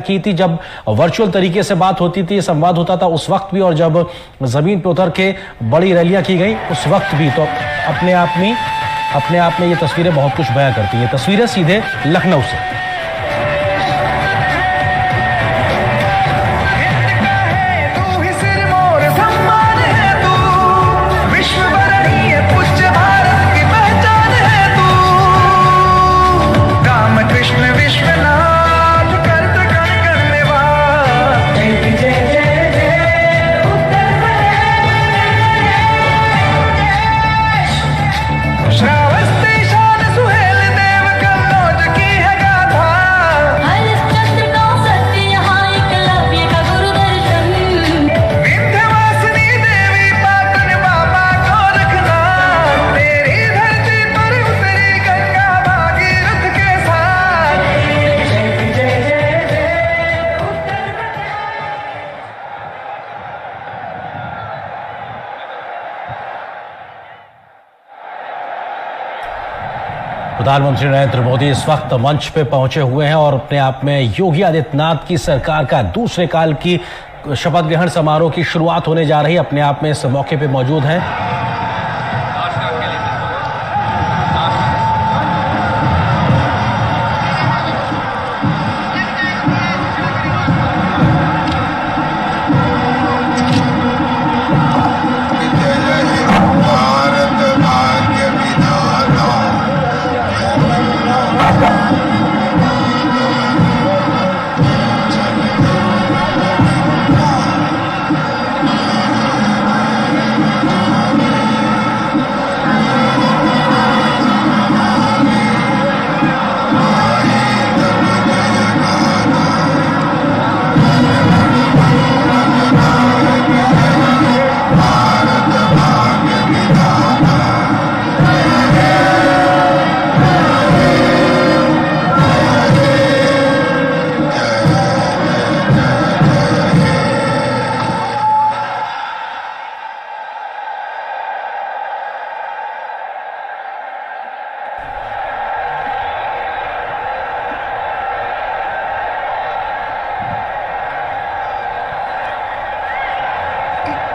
की थी, जब वर्चुअल तरीके से बात होती थी, संवाद होता था उस वक्त भी, और जब जमीन पर उतर के बड़ी रैलियां की गई उस वक्त भी। तो अपने आप में ये तस्वीरें बहुत कुछ बयां करती हैं। तस्वीरें सीधे लखनऊ से। प्रधानमंत्री नरेंद्र मोदी इस वक्त मंच पे पहुंचे हुए हैं और अपने आप में योगी आदित्यनाथ की सरकार का दूसरे काल की शपथ ग्रहण समारोह की शुरुआत होने जा रही है, अपने आप में इस मौके पे मौजूद हैं।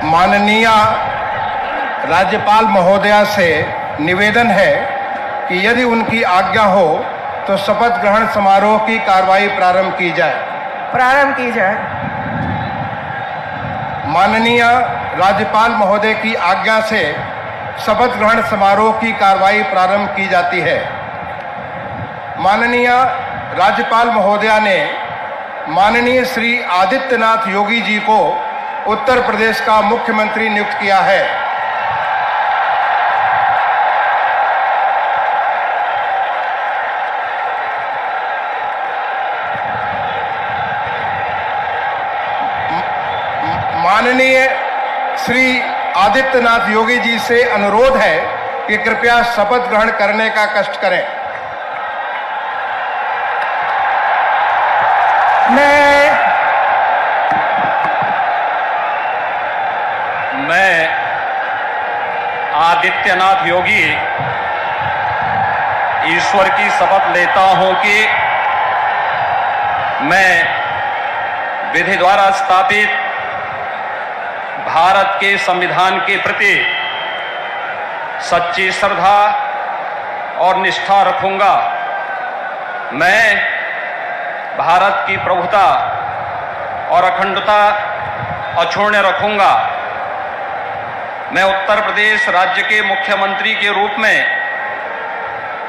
माननीय राज्यपाल महोदया से निवेदन है कि यदि उनकी आज्ञा हो तो शपथ ग्रहण समारोह की कार्रवाई प्रारंभ की जाए। माननीय राज्यपाल महोदय की आज्ञा से शपथ ग्रहण समारोह की कार्रवाई प्रारंभ की जाती है। माननीय राज्यपाल महोदया ने माननीय श्री आदित्यनाथ योगी जी को उत्तर प्रदेश का मुख्यमंत्री नियुक्त किया है। माननीय श्री आदित्यनाथ योगी जी से अनुरोध है कि कृपया शपथ ग्रहण करने का कष्ट करें। मैं आदित्यनाथ योगी ईश्वर की शपथ लेता हूं कि मैं विधि द्वारा स्थापित भारत के संविधान के प्रति सच्ची श्रद्धा और निष्ठा रखूंगा। मैं भारत की प्रभुता और अखंडता अक्षुण्ण रखूंगा। मैं उत्तर प्रदेश राज्य के मुख्यमंत्री के रूप में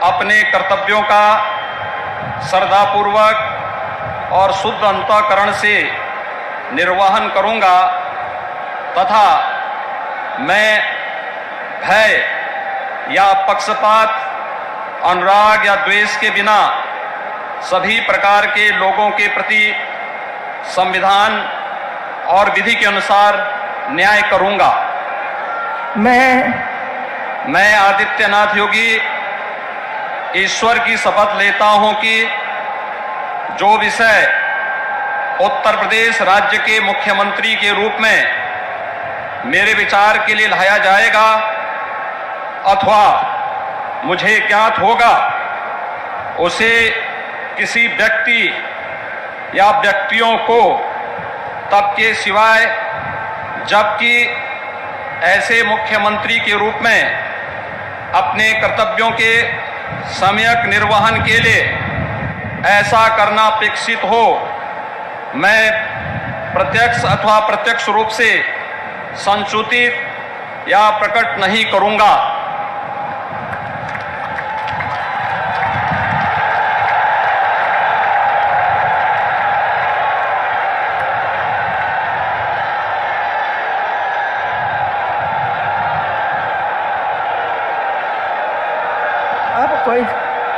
अपने कर्तव्यों का श्रद्धापूर्वक और शुद्ध अंतःकरण से निर्वहन करूंगा तथा मैं भय या पक्षपात, अनुराग या द्वेष के बिना सभी प्रकार के लोगों के प्रति संविधान और विधि के अनुसार न्याय करूंगा। मैं आदित्यनाथ योगी ईश्वर की शपथ लेता हूं कि जो विषय उत्तर प्रदेश राज्य के मुख्यमंत्री के रूप में मेरे विचार के लिए लाया जाएगा अथवा मुझे ज्ञात होगा, उसे किसी व्यक्ति या व्यक्तियों को तब के सिवाय जबकि ऐसे मुख्यमंत्री के रूप में अपने कर्तव्यों के सम्यक निर्वहन के लिए ऐसा करना अपेक्षित हो, मैं प्रत्यक्ष अथवा अप्रत्यक्ष रूप से संसूचित या प्रकट नहीं करूंगा। अब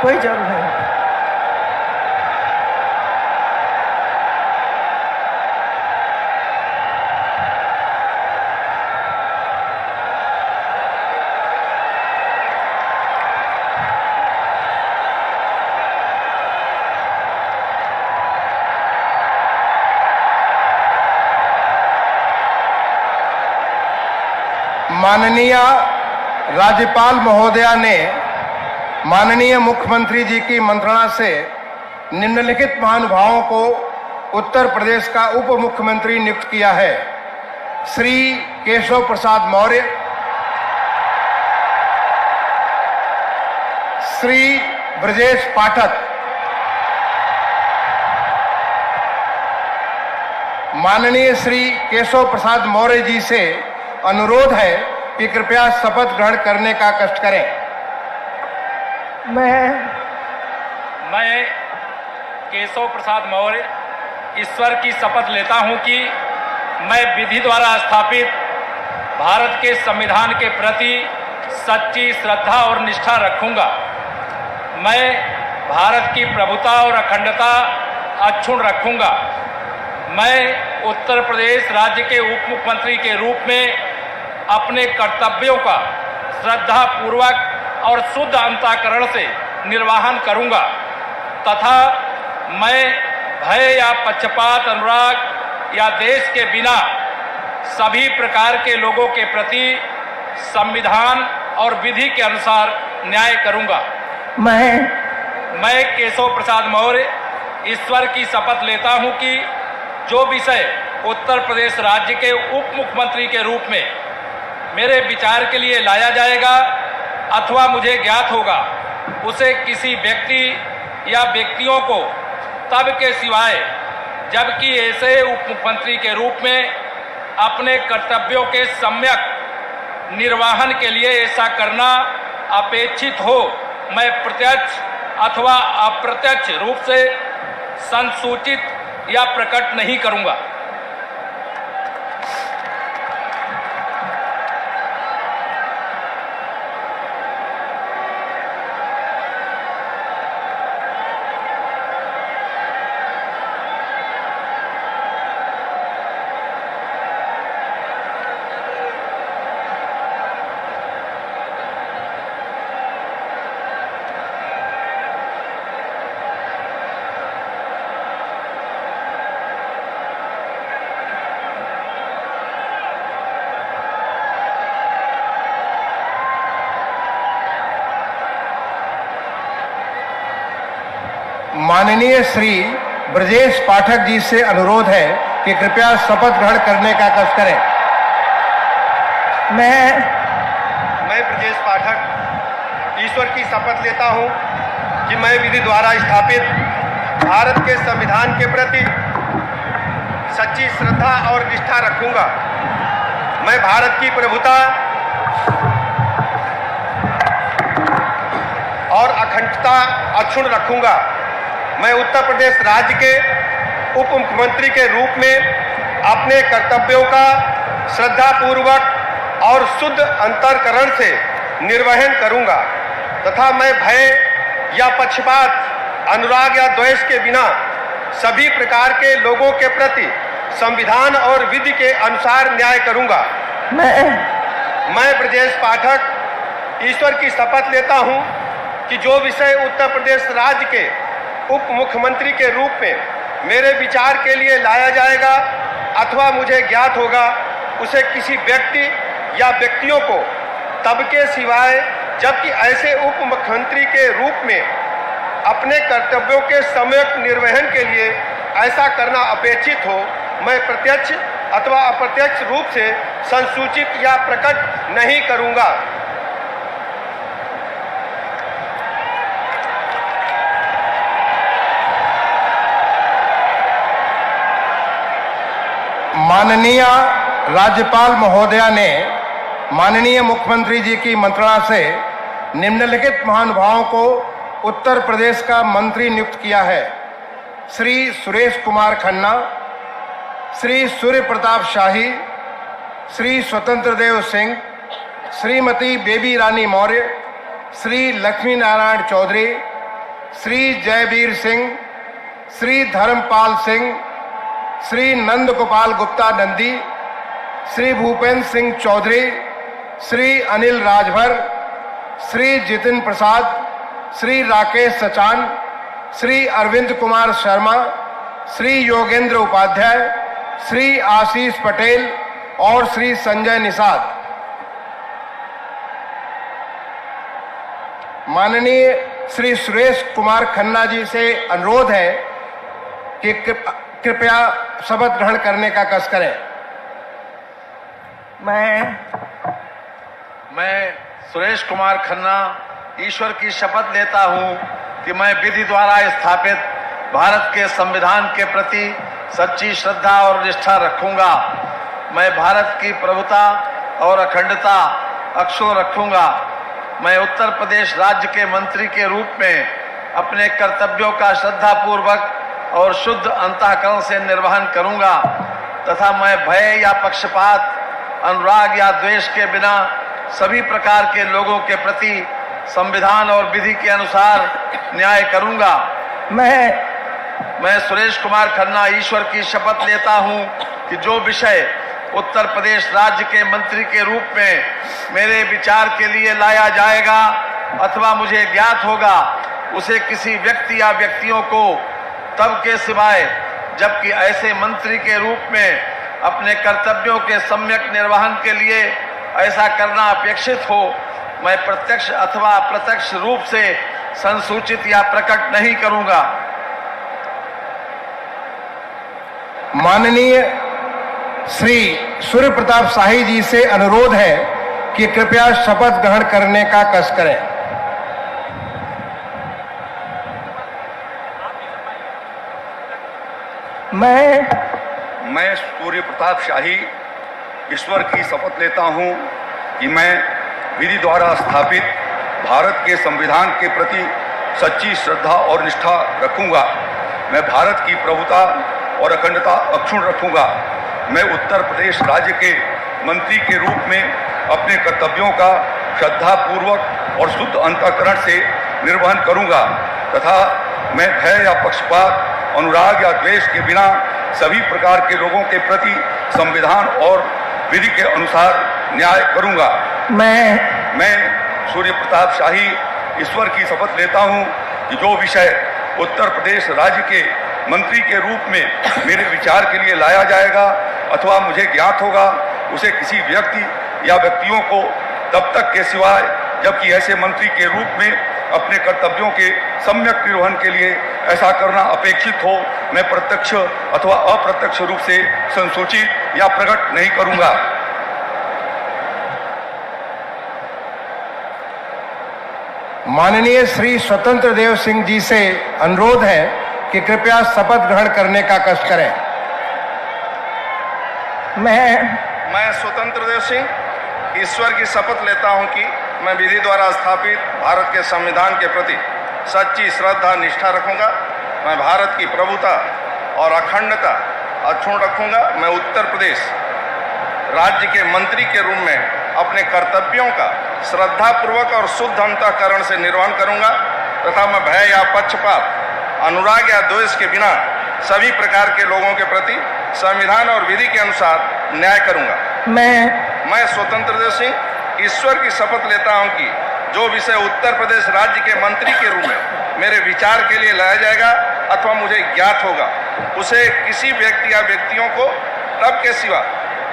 कोई जरूरत नहीं। माननीय राज्यपाल महोदया ने माननीय मुख्यमंत्री जी की मंत्रणा से निम्नलिखित महानुभावों को उत्तर प्रदेश का उप मुख्यमंत्री नियुक्त किया है। श्री केशव प्रसाद मौर्य, श्री ब्रजेश पाठक, माननीय श्री केशव प्रसाद मौर्य जी से अनुरोध है कि कृपया शपथ ग्रहण करने का कष्ट करें। मैं केशव प्रसाद मौर्य ईश्वर की शपथ लेता हूं कि मैं विधि द्वारा स्थापित भारत के संविधान के प्रति सच्ची श्रद्धा और निष्ठा रखूंगा। मैं भारत की प्रभुता और अखंडता अक्षुण्ण रखूंगा। मैं उत्तर प्रदेश राज्य के उप मुख्यमंत्री के रूप में अपने कर्तव्यों का श्रद्धा पूर्वक और शुद्ध अंतःकरण से निर्वहन करूंगा तथा मैं भय या पक्षपात, अनुराग या देश के बिना सभी प्रकार के लोगों के प्रति संविधान और विधि के अनुसार न्याय करूंगा। मैं केशव प्रसाद मौर्य ईश्वर की शपथ लेता हूं कि जो विषय उत्तर प्रदेश राज्य के उप मुख्यमंत्री के रूप में मेरे विचार के लिए लाया जाएगा अथवा मुझे ज्ञात होगा, उसे किसी व्यक्ति या व्यक्तियों को तब के सिवाय जबकि ऐसे उप मुख्यमंत्री के रूप में अपने कर्तव्यों के सम्यक निर्वहन के लिए ऐसा करना अपेक्षित हो, मैं प्रत्यक्ष अथवा अप्रत्यक्ष रूप से संसूचित या प्रकट नहीं करूंगा। माननीय श्री ब्रजेश पाठक जी से अनुरोध है कि कृपया शपथ ग्रहण करने का कष्ट करें। मैं ब्रजेश पाठक ईश्वर की शपथ लेता हूं कि मैं विधि द्वारा स्थापित भारत के संविधान के प्रति सच्ची श्रद्धा और निष्ठा रखूंगा। मैं भारत की प्रभुता और अखंडता अक्षुण्ण रखूंगा। मैं उत्तर प्रदेश राज्य के उप मुख्यमंत्री के रूप में अपने कर्तव्यों का श्रद्धापूर्वक और शुद्ध अंतःकरण से निर्वहन करूंगा तथा मैं भय या पक्षपात, अनुराग या द्वेष के बिना सभी प्रकार के लोगों के प्रति संविधान और विधि के अनुसार न्याय करूंगा। मैं ब्रजेश पाठक ईश्वर की शपथ लेता हूं कि जो विषय उत्तर प्रदेश राज्य के उप मुख्यमंत्री के रूप में मेरे विचार के लिए लाया जाएगा अथवा मुझे ज्ञात होगा, उसे किसी व्यक्ति या व्यक्तियों को तब के सिवाय जबकि ऐसे उप मुख्यमंत्री के रूप में अपने कर्तव्यों के सम्यक निर्वहन के लिए ऐसा करना अपेक्षित हो, मैं प्रत्यक्ष अथवा अप्रत्यक्ष रूप से संसूचित या प्रकट नहीं करूंगा। माननीय राज्यपाल महोदया ने माननीय मुख्यमंत्री जी की मंत्रणा से निम्नलिखित महानुभावों को उत्तर प्रदेश का मंत्री नियुक्त किया है। श्री सुरेश कुमार खन्ना, श्री सूर्य प्रताप शाही, श्री स्वतंत्र देव सिंह, श्रीमती बेबी रानी मौर्य, श्री लक्ष्मी नारायण चौधरी, श्री जयवीर सिंह, श्री धर्मपाल सिंह, श्री नंद गोपाल गुप्ता नंदी, श्री भूपेंद्र सिंह चौधरी, श्री अनिल राजभर, श्री जितिन प्रसाद, श्री राकेश सचान, श्री अरविंद कुमार शर्मा, श्री योगेंद्र उपाध्याय, श्री आशीष पटेल और श्री संजय निषाद। माननीय श्री सुरेश कुमार खन्ना जी से अनुरोध है कि कृपया शपथ ग्रहण करने का कष्ट करें। मैं सुरेश कुमार खन्ना ईश्वर की शपथ लेता हूं कि मैं विधि द्वारा स्थापित भारत के संविधान के प्रति सच्ची श्रद्धा और निष्ठा रखूंगा। मैं भारत की प्रभुता और अखंडता अक्षुण्ण रखूंगा। मैं उत्तर प्रदेश राज्य के मंत्री के रूप में अपने कर्तव्यों का श्रद्धापूर्वक और शुद्ध अंतःकरण से निर्वहन करूंगा तथा मैं भय या पक्षपात, अनुराग या द्वेष के बिना सभी प्रकार के लोगों के प्रति संविधान और विधि के अनुसार न्याय करूंगा। मैं सुरेश कुमार खन्ना ईश्वर की शपथ लेता हूं कि जो विषय उत्तर प्रदेश राज्य के मंत्री के रूप में मेरे विचार के लिए लाया जाएगा अथवा मुझे ज्ञात होगा, उसे किसी व्यक्ति या व्यक्तियों को तब के सिवाय जबकि ऐसे मंत्री के रूप में अपने कर्तव्यों के सम्यक निर्वहन के लिए ऐसा करना अपेक्षित हो, मैं प्रत्यक्ष अथवा अप्रत्यक्ष रूप से संसूचित या प्रकट नहीं करूंगा। माननीय श्री सूर्य प्रताप शाही जी से अनुरोध है कि कृपया शपथ ग्रहण करने का कष्ट करें। मैं सूर्य प्रताप शाही ईश्वर की शपथ लेता हूं कि मैं विधि द्वारा स्थापित भारत के संविधान के प्रति सच्ची श्रद्धा और निष्ठा रखूंगा। मैं भारत की प्रभुता और अखंडता अक्षुण्ण रखूंगा। मैं उत्तर प्रदेश राज्य के मंत्री के रूप में अपने कर्तव्यों का श्रद्धापूर्वक और शुद्ध अंतःकरण से निर्वहन करूंगा तथा मैं भय या पक्षपात, अनुराग या द्वेष के बिना सभी प्रकार के लोगों के प्रति संविधान और विधि के अनुसार न्याय करूंगा। मैं सूर्य प्रताप शाही ईश्वर की शपथ लेता हूं कि जो विषय उत्तर प्रदेश राज्य के मंत्री के रूप में मेरे विचार के लिए लाया जाएगा अथवा मुझे ज्ञात होगा, उसे किसी व्यक्ति या व्यक्तियों को तब तक के सिवाय जबकि ऐसे मंत्री के रूप में अपने कर्तव्यों के सम्यक निर्वहन के लिए ऐसा करना अपेक्षित हो, मैं प्रत्यक्ष अथवा अप्रत्यक्ष रूप से संसूचित या प्रकट नहीं करूंगा। माननीय श्री स्वतंत्र देव सिंह जी से अनुरोध है कि कृपया शपथ ग्रहण करने का कष्ट करें। मैं स्वतंत्र देव सिंह ईश्वर की शपथ लेता हूं कि मैं विधि द्वारा स्थापित भारत के संविधान के प्रति सच्ची श्रद्धा निष्ठा रखूंगा। मैं भारत की प्रभुता और अखंडता अक्षुण्ण रखूंगा। मैं उत्तर प्रदेश राज्य के मंत्री के रूप में अपने कर्तव्यों का श्रद्धापूर्वक और शुद्ध अंतःकरण से निर्वहन करूंगा तथा मैं भय या पक्षपात, अनुराग या द्वेष के बिना सभी प्रकार के लोगों के प्रति संविधान और विधि के अनुसार न्याय करूंगा। मैं स्वतंत्र देव सिंह ईश्वर की शपथ लेता हूं कि जो विषय उत्तर प्रदेश राज्य के मंत्री के रूप में मेरे विचार के लिए लाया जाएगा अथवा मुझे ज्ञात होगा, उसे किसी व्यक्ति या व्यक्तियों को तब के सिवा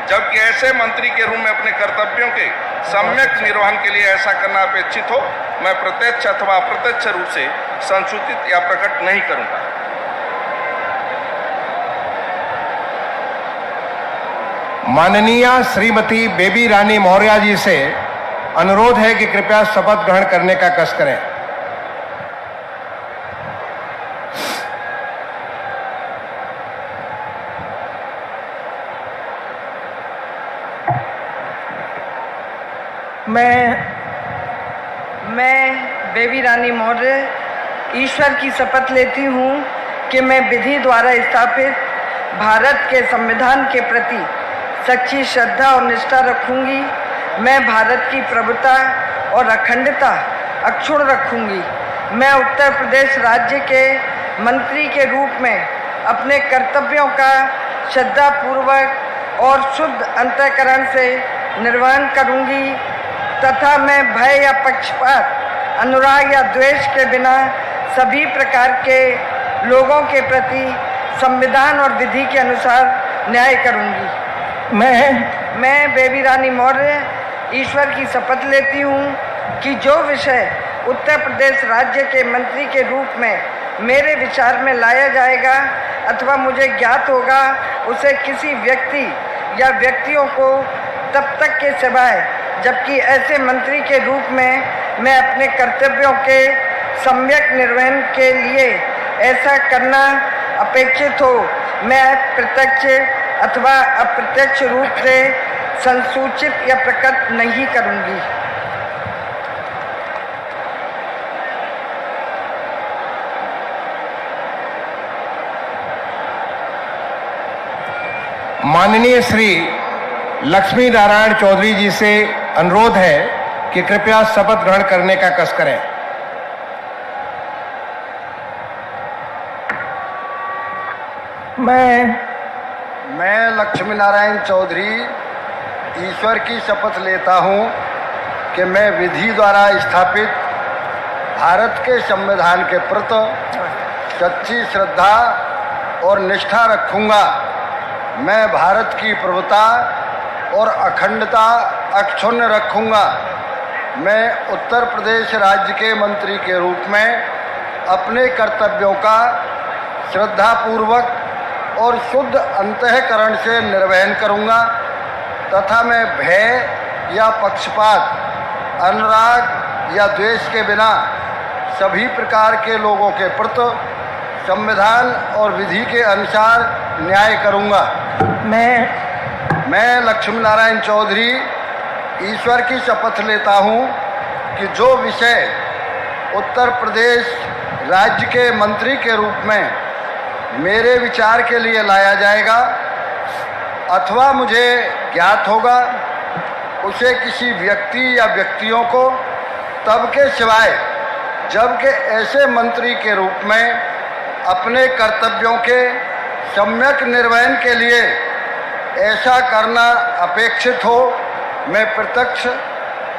जबकि ऐसे मंत्री के रूप में अपने कर्तव्यों के सम्यक निर्वहन के लिए ऐसा करना अपेक्षित हो, मैं प्रत्यक्ष अथवा अप्रत्यक्ष रूप से संसूचित या प्रकट नहीं करूंगा। माननीय श्रीमती बेबी रानी मौर्य जी से अनुरोध है कि कृपया शपथ ग्रहण करने का कष्ट करें। मैं बेबी रानी मौर्य ईश्वर की शपथ लेती हूँ कि मैं विधि द्वारा स्थापित भारत के संविधान के प्रति सच्ची श्रद्धा और निष्ठा रखूंगी। मैं भारत की प्रभुता और अखंडता अक्षुण्ण रखूंगी। मैं उत्तर प्रदेश राज्य के मंत्री के रूप में अपने कर्तव्यों का श्रद्धापूर्वक और शुद्ध अंतःकरण से निर्वहन करूंगी तथा मैं भय या पक्षपात, अनुराग या द्वेष के बिना सभी प्रकार के लोगों के प्रति संविधान और विधि के अनुसार न्याय करूंगी। मैं बेबी रानी मौर्य ईश्वर की शपथ लेती हूँ कि जो विषय उत्तर प्रदेश राज्य के मंत्री के रूप में मेरे विचार में लाया जाएगा अथवा मुझे ज्ञात होगा, उसे किसी व्यक्ति या व्यक्तियों को तब तक के सिवाय जबकि ऐसे मंत्री के रूप में मैं अपने कर्तव्यों के सम्यक निर्वहन के लिए ऐसा करना अपेक्षित हो, मैं प्रत्यक्ष अथवा अप्रत्यक्ष रूप से संसूचित या प्रकट नहीं करूंगी। माननीय श्री लक्ष्मी नारायण चौधरी जी से अनुरोध है कि कृपया शपथ ग्रहण करने का कष्ट करें। मैं लक्ष्मी नारायण चौधरी ईश्वर की शपथ लेता हूं कि मैं विधि द्वारा स्थापित भारत के संविधान के प्रति सच्ची श्रद्धा और निष्ठा रखूंगा। मैं भारत की प्रभुता और अखंडता अक्षुण्ण रखूंगा। मैं उत्तर प्रदेश राज्य के मंत्री के रूप में अपने कर्तव्यों का श्रद्धापूर्वक और शुद्ध अंतःकरण से निर्वहन करूंगा तथा मैं भय या पक्षपात, अनुराग या द्वेष के बिना सभी प्रकार के लोगों के प्रति संविधान और विधि के अनुसार न्याय करूंगा। मैं लक्ष्मी नारायण चौधरी ईश्वर की शपथ लेता हूं कि जो विषय उत्तर प्रदेश राज्य के मंत्री के रूप में मेरे विचार के लिए लाया जाएगा अथवा मुझे ज्ञात होगा, उसे किसी व्यक्ति या व्यक्तियों को तब के सिवाय जबकि ऐसे मंत्री के रूप में अपने कर्तव्यों के सम्यक निर्वहन के लिए ऐसा करना अपेक्षित हो, मैं प्रत्यक्ष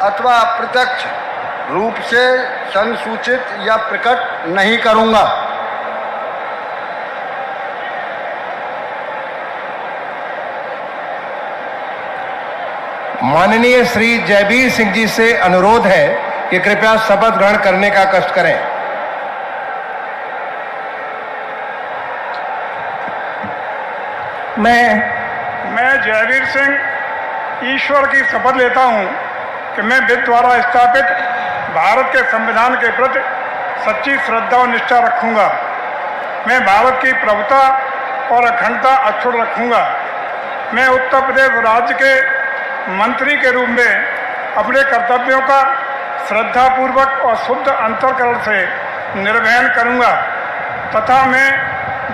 अथवा अप्रत्यक्ष रूप से संसूचित या प्रकट नहीं करूंगा। माननीय श्री जयवीर सिंह जी से अनुरोध है कि कृपया शपथ ग्रहण करने का कष्ट करें। मैं जयवीर सिंह ईश्वर की शपथ लेता हूं कि मैं विधि द्वारा स्थापित भारत के संविधान के प्रति सच्ची श्रद्धा और निष्ठा रखूंगा। मैं भारत की प्रभुता और अखंडता अक्षुण्ण रखूंगा। मैं उत्तर प्रदेश राज्य के मंत्री के रूप में अपने कर्तव्यों का श्रद्धापूर्वक और शुद्ध अंतःकरण से निर्वहन करूंगा तथा मैं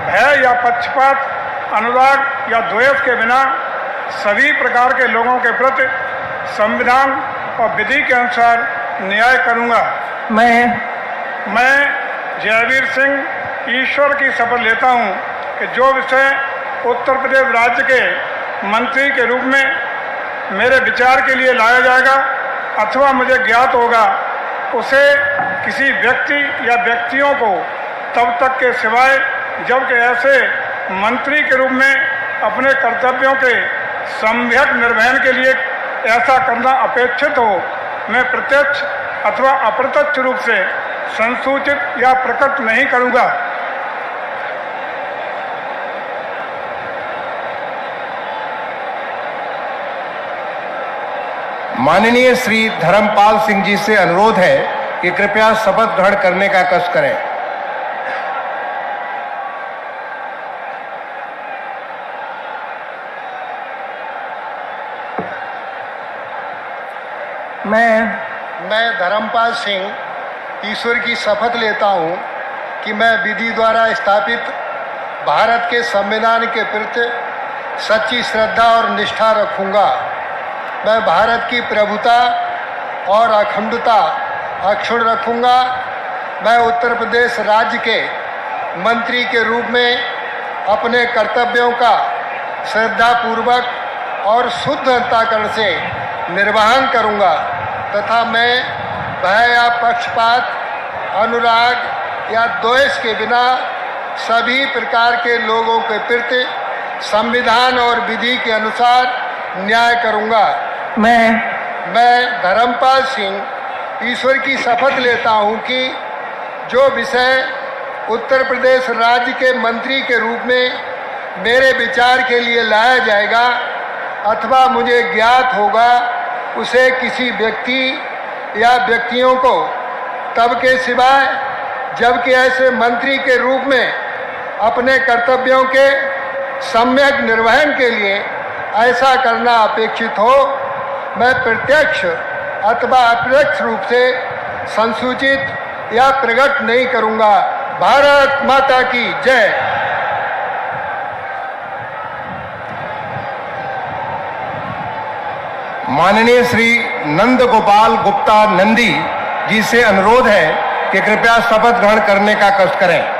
भय या पक्षपात, अनुराग या द्वेष के बिना सभी प्रकार के लोगों के प्रति संविधान और विधि के अनुसार न्याय करूंगा। मैं जयवीर सिंह ईश्वर की शपथ लेता हूं कि जो विषय उत्तर प्रदेश राज्य के मंत्री के रूप में मेरे विचार के लिए लाया जाएगा अथवा मुझे ज्ञात होगा, उसे किसी व्यक्ति या व्यक्तियों को तब तक के सिवाय जबकि ऐसे मंत्री के रूप में अपने कर्तव्यों के सम्यक निर्वहन के लिए ऐसा करना अपेक्षित हो, मैं प्रत्यक्ष अथवा अप्रत्यक्ष रूप से संसूचित या प्रकट नहीं करूंगा। माननीय श्री धर्मपाल सिंह जी से अनुरोध है कि कृपया शपथ ग्रहण करने का कष्ट करें। मैं धर्मपाल सिंह ईश्वर की शपथ लेता हूँ कि मैं विधि द्वारा स्थापित भारत के संविधान के प्रति सच्ची श्रद्धा और निष्ठा रखूँगा। मैं भारत की प्रभुता और अखंडता अक्षुण्ण रखूँगा। मैं उत्तर प्रदेश राज्य के मंत्री के रूप में अपने कर्तव्यों का श्रद्धापूर्वक और शुद्ध अंतःकरण से निर्वहन करूँगा तथा मैं भय या पक्षपात, अनुराग या द्वेष के बिना सभी प्रकार के लोगों के प्रति संविधान और विधि के अनुसार न्याय करूँगा। मैं धर्मपाल सिंह ईश्वर की शपथ लेता हूँ कि जो विषय उत्तर प्रदेश राज्य के मंत्री के रूप में मेरे विचार के लिए लाया जाएगा अथवा मुझे ज्ञात होगा उसे किसी व्यक्ति या व्यक्तियों को तब के सिवाय जबकि ऐसे मंत्री के रूप में अपने कर्तव्यों के सम्यक निर्वहन के लिए ऐसा करना अपेक्षित हो, मैं प्रत्यक्ष अथवा अप्रत्यक्ष रूप से संसूचित या प्रकट नहीं करूँगा। भारत माता की जय। माननीय श्री नंद गोपाल गुप्ता नंदी जी से अनुरोध है कि कृपया शपथ ग्रहण करने का कष्ट करें।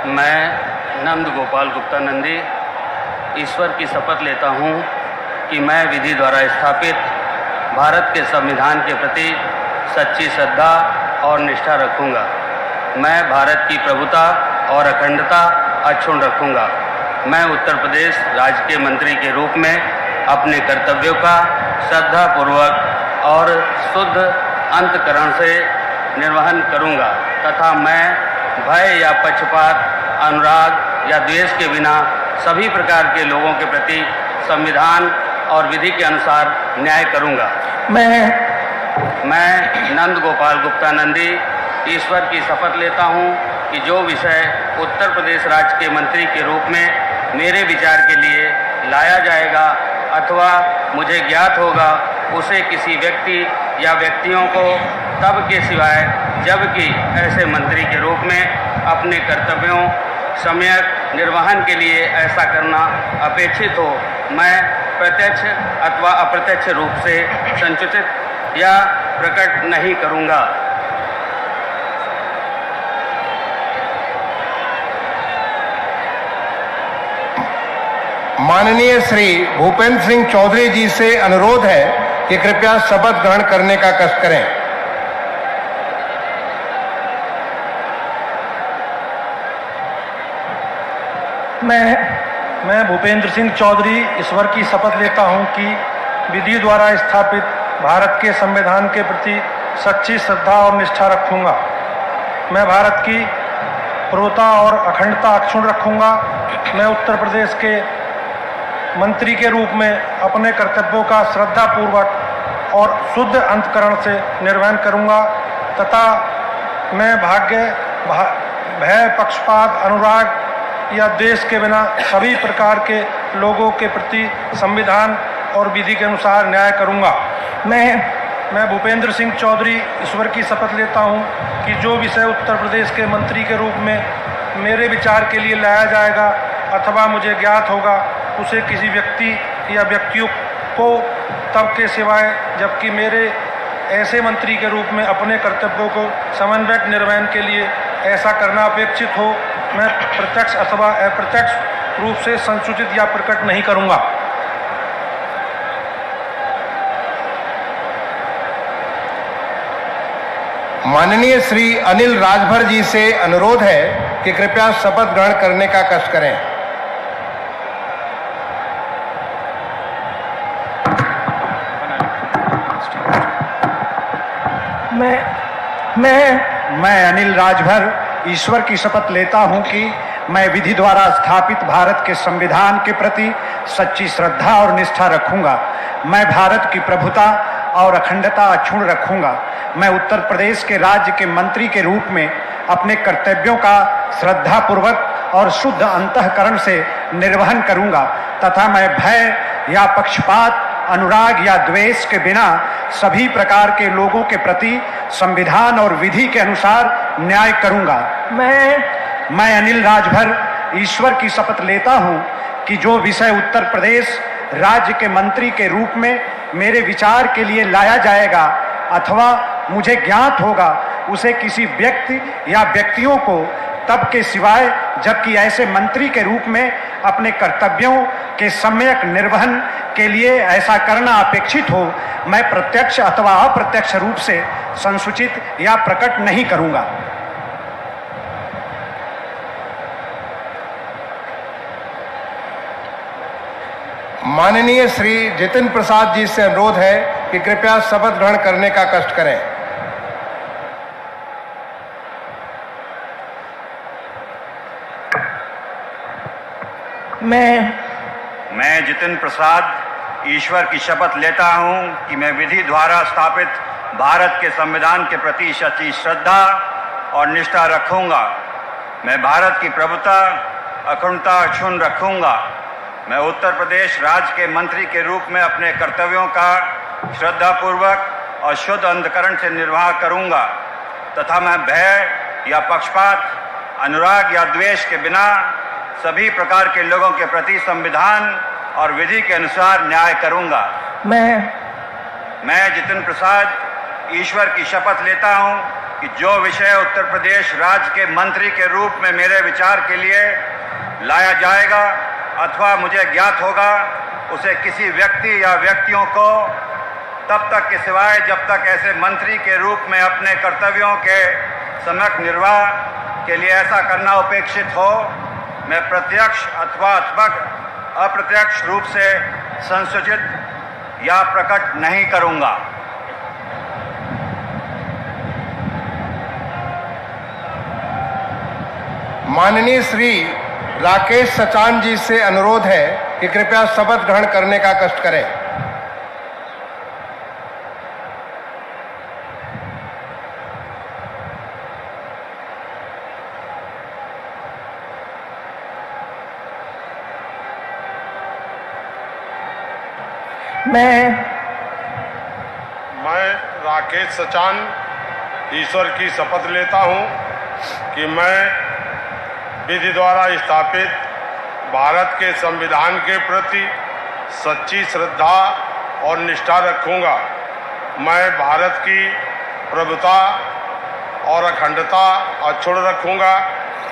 मैं नंद गोपाल गुप्ता नंदी ईश्वर की शपथ लेता हूँ कि मैं विधि द्वारा स्थापित भारत के संविधान के प्रति सच्ची श्रद्धा और निष्ठा रखूँगा। मैं भारत की प्रभुता और अखंडता अक्षुण्ण रखूँगा। मैं उत्तर प्रदेश राज्य के मंत्री के रूप में अपने कर्तव्यों का श्रद्धापूर्वक और शुद्ध अंतःकरण से निर्वहन करूँगा तथा मैं भय या पक्षपात, अनुराग या द्वेष के बिना सभी प्रकार के लोगों के प्रति संविधान और विधि के अनुसार न्याय करूँगा। मैं नंद गोपाल गुप्ता नंदी ईश्वर की शपथ लेता हूँ कि जो विषय उत्तर प्रदेश राज्य के मंत्री के रूप में मेरे विचार के लिए लाया जाएगा अथवा मुझे ज्ञात होगा उसे किसी व्यक्ति या व्यक्तियों को तब के सिवाय जबकि ऐसे मंत्री के रूप में अपने कर्तव्यों सम्यक निर्वहन के लिए ऐसा करना अपेक्षित हो, मैं प्रत्यक्ष अथवा अप्रत्यक्ष रूप से संसूचित या प्रकट नहीं करूँगा। माननीय श्री भूपेंद्र सिंह चौधरी जी से अनुरोध है कि कृपया शपथ ग्रहण करने का कष्ट करें। मैं भूपेंद्र सिंह चौधरी ईश्वर की शपथ लेता हूं कि विधि द्वारा स्थापित भारत के संविधान के प्रति सच्ची श्रद्धा और निष्ठा रखूंगा। मैं भारत की प्रभुता और अखंडता अक्षुण्ण रखूंगा। मैं उत्तर प्रदेश के मंत्री के रूप में अपने कर्तव्यों का श्रद्धापूर्वक और शुद्ध अंतःकरण से निर्वहन करूंगा तथा मैं भय, पक्षपात, अनुराग या देश के बिना सभी प्रकार के लोगों के प्रति संविधान और विधि के अनुसार न्याय करूंगा। मैं भूपेंद्र सिंह चौधरी ईश्वर की शपथ लेता हूं कि जो विषय उत्तर प्रदेश के मंत्री के रूप में मेरे विचार के लिए लाया जाएगा अथवा मुझे ज्ञात होगा उसे किसी व्यक्ति या व्यक्तियों को तब के सिवाय जबकि मेरे ऐसे मंत्री के रूप में अपने कर्तव्यों को समन्वयक निर्वहन के लिए ऐसा करना अपेक्षित हो, मैं प्रत्यक्ष अथवा अप्रत्यक्ष रूप से संसूचित या प्रकट नहीं करूंगा। माननीय श्री अनिल राजभर जी से अनुरोध है कि कृपया शपथ ग्रहण करने का कष्ट करें। मैं अनिल राजभर ईश्वर की शपथ लेता हूं कि मैं विधि द्वारा स्थापित भारत के संविधान के प्रति सच्ची श्रद्धा और निष्ठा रखूंगा। मैं भारत की प्रभुता और अखंडता अक्षुण्ण रखूंगा। मैं उत्तर प्रदेश के राज्य के मंत्री के रूप में अपने कर्तव्यों का श्रद्धापूर्वक और शुद्ध अंतःकरण से निर्वहन करूंगा तथा मैं भय या पक्षपात, अनुराग या द्वेष के बिना सभी प्रकार के लोगों के प्रति संविधान और विधि के अनुसार न्याय करूंगा। मैं अनिल राजभर ईश्वर की शपथ लेता हूं कि जो विषय उत्तर प्रदेश राज्य के मंत्री के रूप में मेरे विचार के लिए लाया जाएगा अथवा मुझे ज्ञात होगा, उसे किसी व्यक्ति या व्यक्तियों को तब के सिवाय जबकि ऐसे मंत्री के रूप में अपने कर्तव्यों के सम्यक निर्वहन के लिए ऐसा करना अपेक्षित हो, मैं प्रत्यक्ष अथवा अप्रत्यक्ष रूप से संसूचित या प्रकट नहीं करूंगा। माननीय श्री जितिन प्रसाद जी से अनुरोध है कि कृपया शपथ ग्रहण करने का कष्ट करें। मैं जितिन प्रसाद ईश्वर की शपथ लेता हूं कि मैं विधि द्वारा स्थापित भारत के संविधान के प्रति सच्ची श्रद्धा और निष्ठा रखूंगा। मैं भारत की प्रभुता, अखंडता अक्षुण्ण रखूंगा। मैं उत्तर प्रदेश राज्य के मंत्री के रूप में अपने कर्तव्यों का श्रद्धापूर्वक और शुद्ध अंतःकरण से निर्वाह करूंगा तथा मैं भय या पक्षपात, अनुराग या द्वेष के बिना सभी प्रकार के लोगों के प्रति संविधान और विधि के अनुसार न्याय करूंगा। मैं जितिन प्रसाद ईश्वर की शपथ लेता हूं कि जो विषय उत्तर प्रदेश राज्य के मंत्री के रूप में मेरे विचार के लिए लाया जाएगा अथवा मुझे ज्ञात होगा, उसे किसी व्यक्ति या व्यक्तियों को तब तक के सिवाय जब तक ऐसे मंत्री के रूप में अपने कर्तव्यों के सम्यक निर्वाह के लिए ऐसा करना अपेक्षित हो, मैं प्रत्यक्ष अथवा अप्रत्यक्ष रूप से संसूचित या प्रकट नहीं करूंगा। माननीय श्री राकेश सचान जी से अनुरोध है कि कृपया शपथ ग्रहण करने का कष्ट करें। मैं राकेश सचान ईश्वर की शपथ लेता हूं कि मैं विधि द्वारा स्थापित भारत के संविधान के प्रति सच्ची श्रद्धा और निष्ठा रखूंगा। मैं भारत की प्रभुता और अखंडता अक्षुण्ण रखूंगा।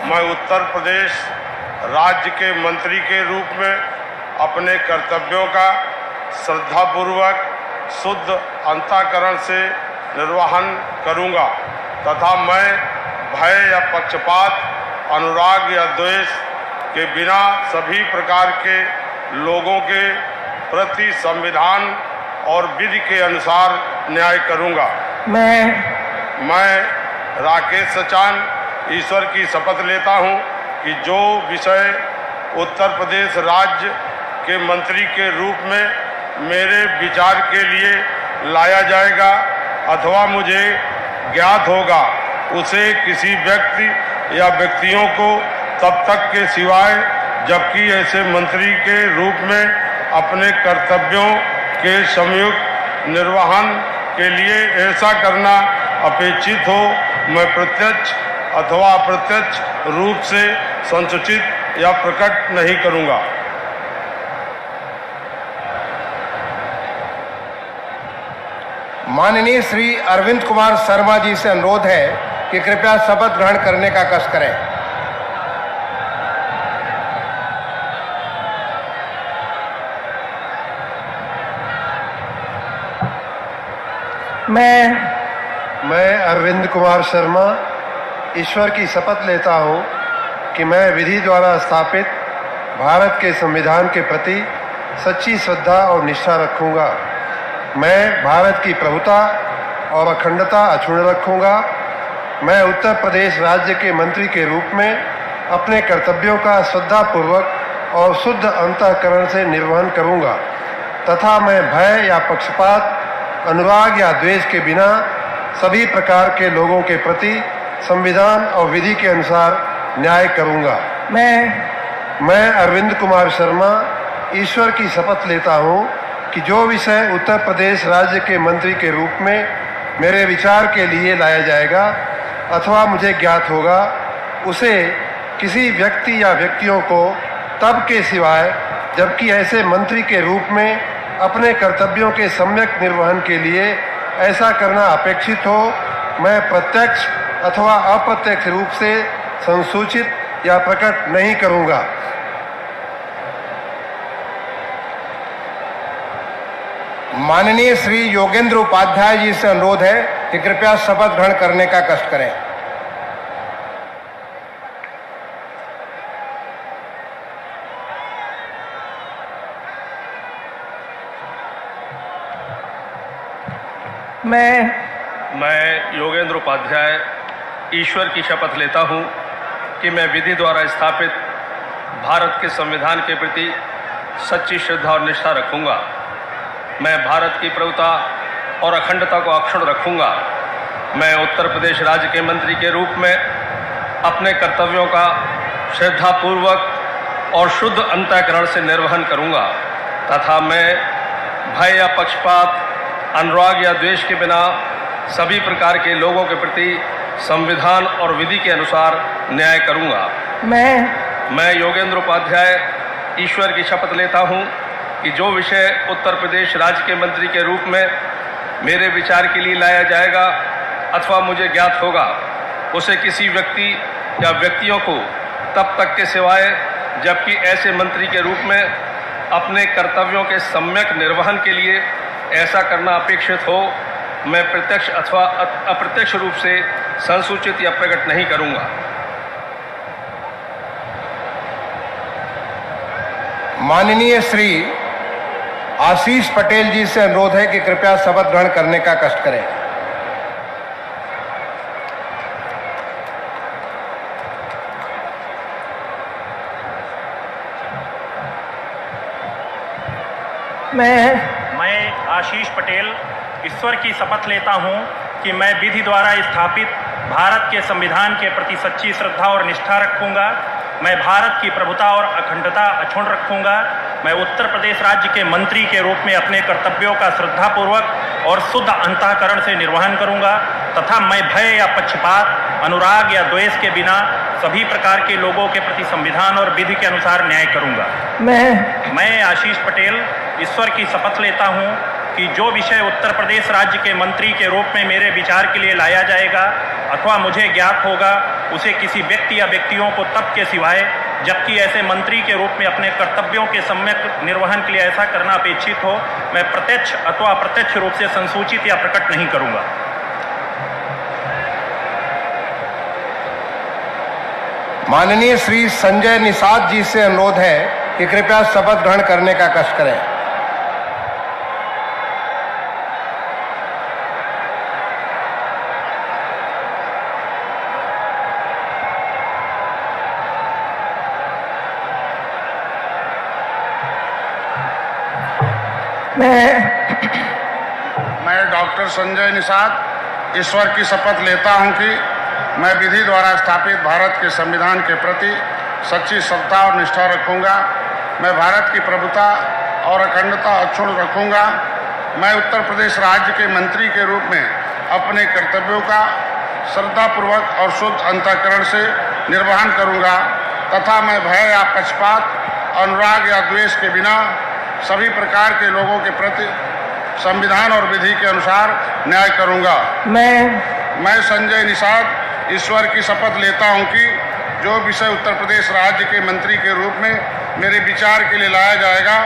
मैं उत्तर प्रदेश राज्य के मंत्री के रूप में अपने कर्तव्यों का श्रद्धापूर्वक शुद्ध अंतःकरण से निर्वहन करूंगा तथा मैं भय या पक्षपात, अनुराग या द्वेष के बिना सभी प्रकार के लोगों के प्रति संविधान और विधि के अनुसार न्याय करूंगा। मैं राकेश सचान ईश्वर की शपथ लेता हूं कि जो विषय उत्तर प्रदेश राज्य के मंत्री के रूप में मेरे विचार के लिए लाया जाएगा अथवा मुझे ज्ञात होगा, उसे किसी व्यक्ति या व्यक्तियों को तब तक के सिवाय जबकि ऐसे मंत्री के रूप में अपने कर्तव्यों के संयुक्त निर्वहन के लिए ऐसा करना अपेक्षित हो, मैं प्रत्यक्ष अथवा अप्रत्यक्ष रूप से संसूचित या प्रकट नहीं करूंगा। माननीय श्री अरविंद कुमार शर्मा जी से अनुरोध है कि कृपया शपथ ग्रहण करने का कष्ट करें। मैं अरविंद कुमार शर्मा ईश्वर की शपथ लेता हूं कि मैं विधि द्वारा स्थापित भारत के संविधान के प्रति सच्ची श्रद्धा और निष्ठा रखूंगा। मैं भारत की प्रभुता और अखंडता अक्षुण्ण रखूंगा। मैं उत्तर प्रदेश राज्य के मंत्री के रूप में अपने कर्तव्यों का श्रद्धापूर्वक और शुद्ध अंतःकरण से निर्वहन करूंगा तथा मैं भय या पक्षपात, अनुराग या द्वेष के बिना सभी प्रकार के लोगों के प्रति संविधान और विधि के अनुसार न्याय करूंगा। मैं अरविंद कुमार शर्मा ईश्वर की शपथ लेता हूं कि जो विषय उत्तर प्रदेश राज्य के मंत्री के रूप में मेरे विचार के लिए लाया जाएगा अथवा मुझे ज्ञात होगा, उसे किसी व्यक्ति या व्यक्तियों को तब के सिवाय जबकि ऐसे मंत्री के रूप में अपने कर्तव्यों के सम्यक निर्वहन के लिए ऐसा करना अपेक्षित हो, मैं प्रत्यक्ष अथवा अप्रत्यक्ष रूप से संसूचित या प्रकट नहीं करूंगा। माननीय श्री योगेंद्र उपाध्याय जी से अनुरोध है कि कृपया शपथ ग्रहण करने का कष्ट करें। मैं योगेंद्र उपाध्याय ईश्वर की शपथ लेता हूं कि मैं विधि द्वारा स्थापित भारत के संविधान के प्रति सच्ची श्रद्धा और निष्ठा रखूंगा। मैं भारत की प्रभुता और अखंडता को अक्षुण्ण रखूंगा। मैं उत्तर प्रदेश राज्य के मंत्री के रूप में अपने कर्तव्यों का श्रद्धापूर्वक और शुद्ध अंतःकरण से निर्वहन करूंगा तथा मैं भय या पक्षपात, अनुराग या द्वेष के बिना सभी प्रकार के लोगों के प्रति संविधान और विधि के अनुसार न्याय करूंगा। मैं योगेंद्र उपाध्याय ईश्वर की शपथ लेता हूं कि जो विषय उत्तर प्रदेश राज्य के मंत्री के रूप में मेरे विचार के लिए लाया जाएगा अथवा मुझे ज्ञात होगा, उसे किसी व्यक्ति या व्यक्तियों को तब तक के सिवाय जबकि ऐसे मंत्री के रूप में अपने कर्तव्यों के सम्यक निर्वहन के लिए ऐसा करना अपेक्षित हो, मैं प्रत्यक्ष अथवा अप्रत्यक्ष रूप से संसूचित या प्रकट नहीं करूंगा। माननीय श्री आशीष पटेल जी से अनुरोध है कि कृपया शपथ ग्रहण करने का कष्ट करें। मैं आशीष पटेल ईश्वर की शपथ लेता हूं कि मैं विधि द्वारा स्थापित भारत के संविधान के प्रति सच्ची श्रद्धा और निष्ठा रखूंगा। मैं भारत की प्रभुता और अखंडता अक्षुण्ण रखूंगा। मैं उत्तर प्रदेश राज्य के मंत्री के रूप में अपने कर्तव्यों का श्रद्धापूर्वक और शुद्ध अंतःकरण से निर्वहन करूंगा तथा मैं भय या पक्षपात, अनुराग या द्वेष के बिना सभी प्रकार के लोगों के प्रति संविधान और विधि के अनुसार न्याय करूंगा। मैं आशीष पटेल ईश्वर की शपथ लेता हूं कि जो विषय उत्तर प्रदेश राज्य के मंत्री के रूप में मेरे विचार के लिए लाया जाएगा अथवा मुझे ज्ञात होगा, उसे किसी व्यक्ति या व्यक्तियों को तब के सिवाय जबकि ऐसे मंत्री के रूप में अपने कर्तव्यों के सम्यक निर्वहन के लिए ऐसा करना अपेक्षित हो, मैं प्रत्यक्ष अथवा अप्रत्यक्ष रूप से संसूचित या प्रकट नहीं करूंगा। माननीय श्री संजय निषाद जी से अनुरोध है कि कृपया शपथ ग्रहण करने का कष्ट करें। मैं डॉक्टर संजय निषाद ईश्वर की शपथ लेता हूं कि मैं विधि द्वारा स्थापित भारत के संविधान के प्रति सच्ची श्रद्धा और निष्ठा रखूंगा। मैं भारत की प्रभुता और अखंडता अक्षुण्ण रखूंगा। मैं उत्तर प्रदेश राज्य के मंत्री के रूप में अपने कर्तव्यों का श्रद्धापूर्वक और शुद्ध अंतःकरण से निर्वहन करूंगा तथा मैं भय या पक्षपात, अनुराग या द्वेष के बिना सभी प्रकार के लोगों के प्रति संविधान और विधि के अनुसार न्याय करूंगा। मैं संजय निषाद ईश्वर की शपथ लेता हूं कि जो विषय उत्तर प्रदेश राज्य के मंत्री के रूप में मेरे विचार के लिए लाया जाएगा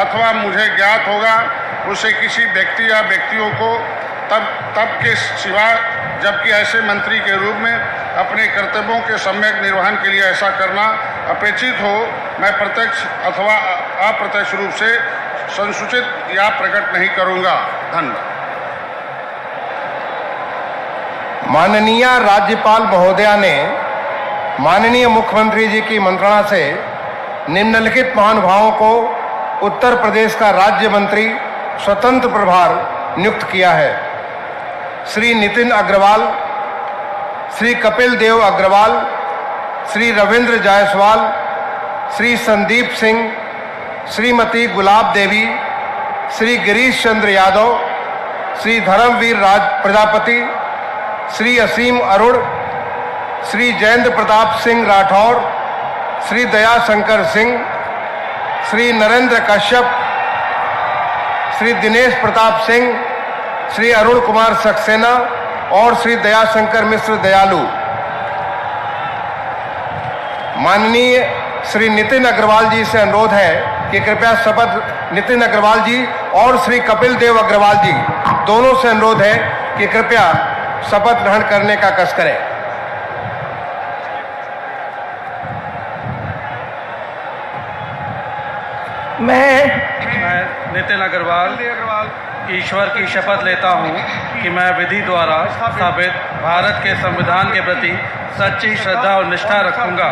अथवा मुझे ज्ञात होगा, उसे किसी व्यक्ति या व्यक्तियों को तब के सिवा जबकि ऐसे मंत्री के रूप में अपने कर्तव्यों के सम्यक निर्वहन के लिए ऐसा करना अपेक्षित हो, मैं प्रत्यक्ष अथवा अप्रत्यक्ष रूप से संसूचित या प्रकट नहीं करूंगा। धन्यवाद। माननीय राज्यपाल महोदया ने माननीय मुख्यमंत्री जी की मंत्रणा से निम्नलिखित महानुभावों को उत्तर प्रदेश का राज्य मंत्री स्वतंत्र प्रभार नियुक्त किया है। श्री नितिन अग्रवाल, श्री कपिल देव अग्रवाल, श्री रविंद्र जायसवाल, श्री संदीप सिंह, श्रीमती गुलाब देवी, श्री गिरीश चंद्र यादव, श्री धर्मवीर राज प्रजापति, श्री असीम अरुण, श्री जयेंद्र प्रताप सिंह राठौर, श्री दया शंकर सिंह, श्री नरेंद्र कश्यप, श्री दिनेश प्रताप सिंह, श्री अरुण कुमार सक्सेना और श्री दयाशंकर मिश्र दयालु। माननीय श्री नितिन अग्रवाल जी से अनुरोध है कि कृपया शपथ, नितिन अग्रवाल जी और श्री कपिल देव अग्रवाल जी दोनों से अनुरोध है कि कृपया शपथ ग्रहण करने का कष्ट करें। मैं नितिन अग्रवाल ईश्वर की शपथ लेता हूँ कि मैं विधि द्वारा स्थापित भारत के संविधान के प्रति सच्ची श्रद्धा और निष्ठा रखूँगा।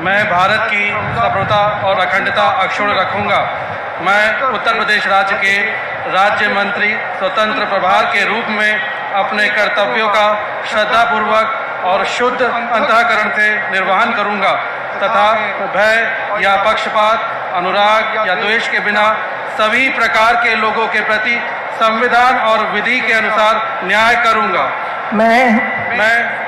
मैं भारत की संप्रभुता और अखंडता अक्षुण्ण रखूँगा। मैं उत्तर प्रदेश राज्य के राज्य मंत्री स्वतंत्र प्रभार के रूप में अपने कर्तव्यों का श्रद्धापूर्वक और शुद्ध अंतःकरण से निर्वहन करूँगा तथा भय या पक्षपात, अनुराग या द्वेष के बिना सभी प्रकार के लोगों के प्रति संविधान और विधि के अनुसार न्याय करूंगा। मैं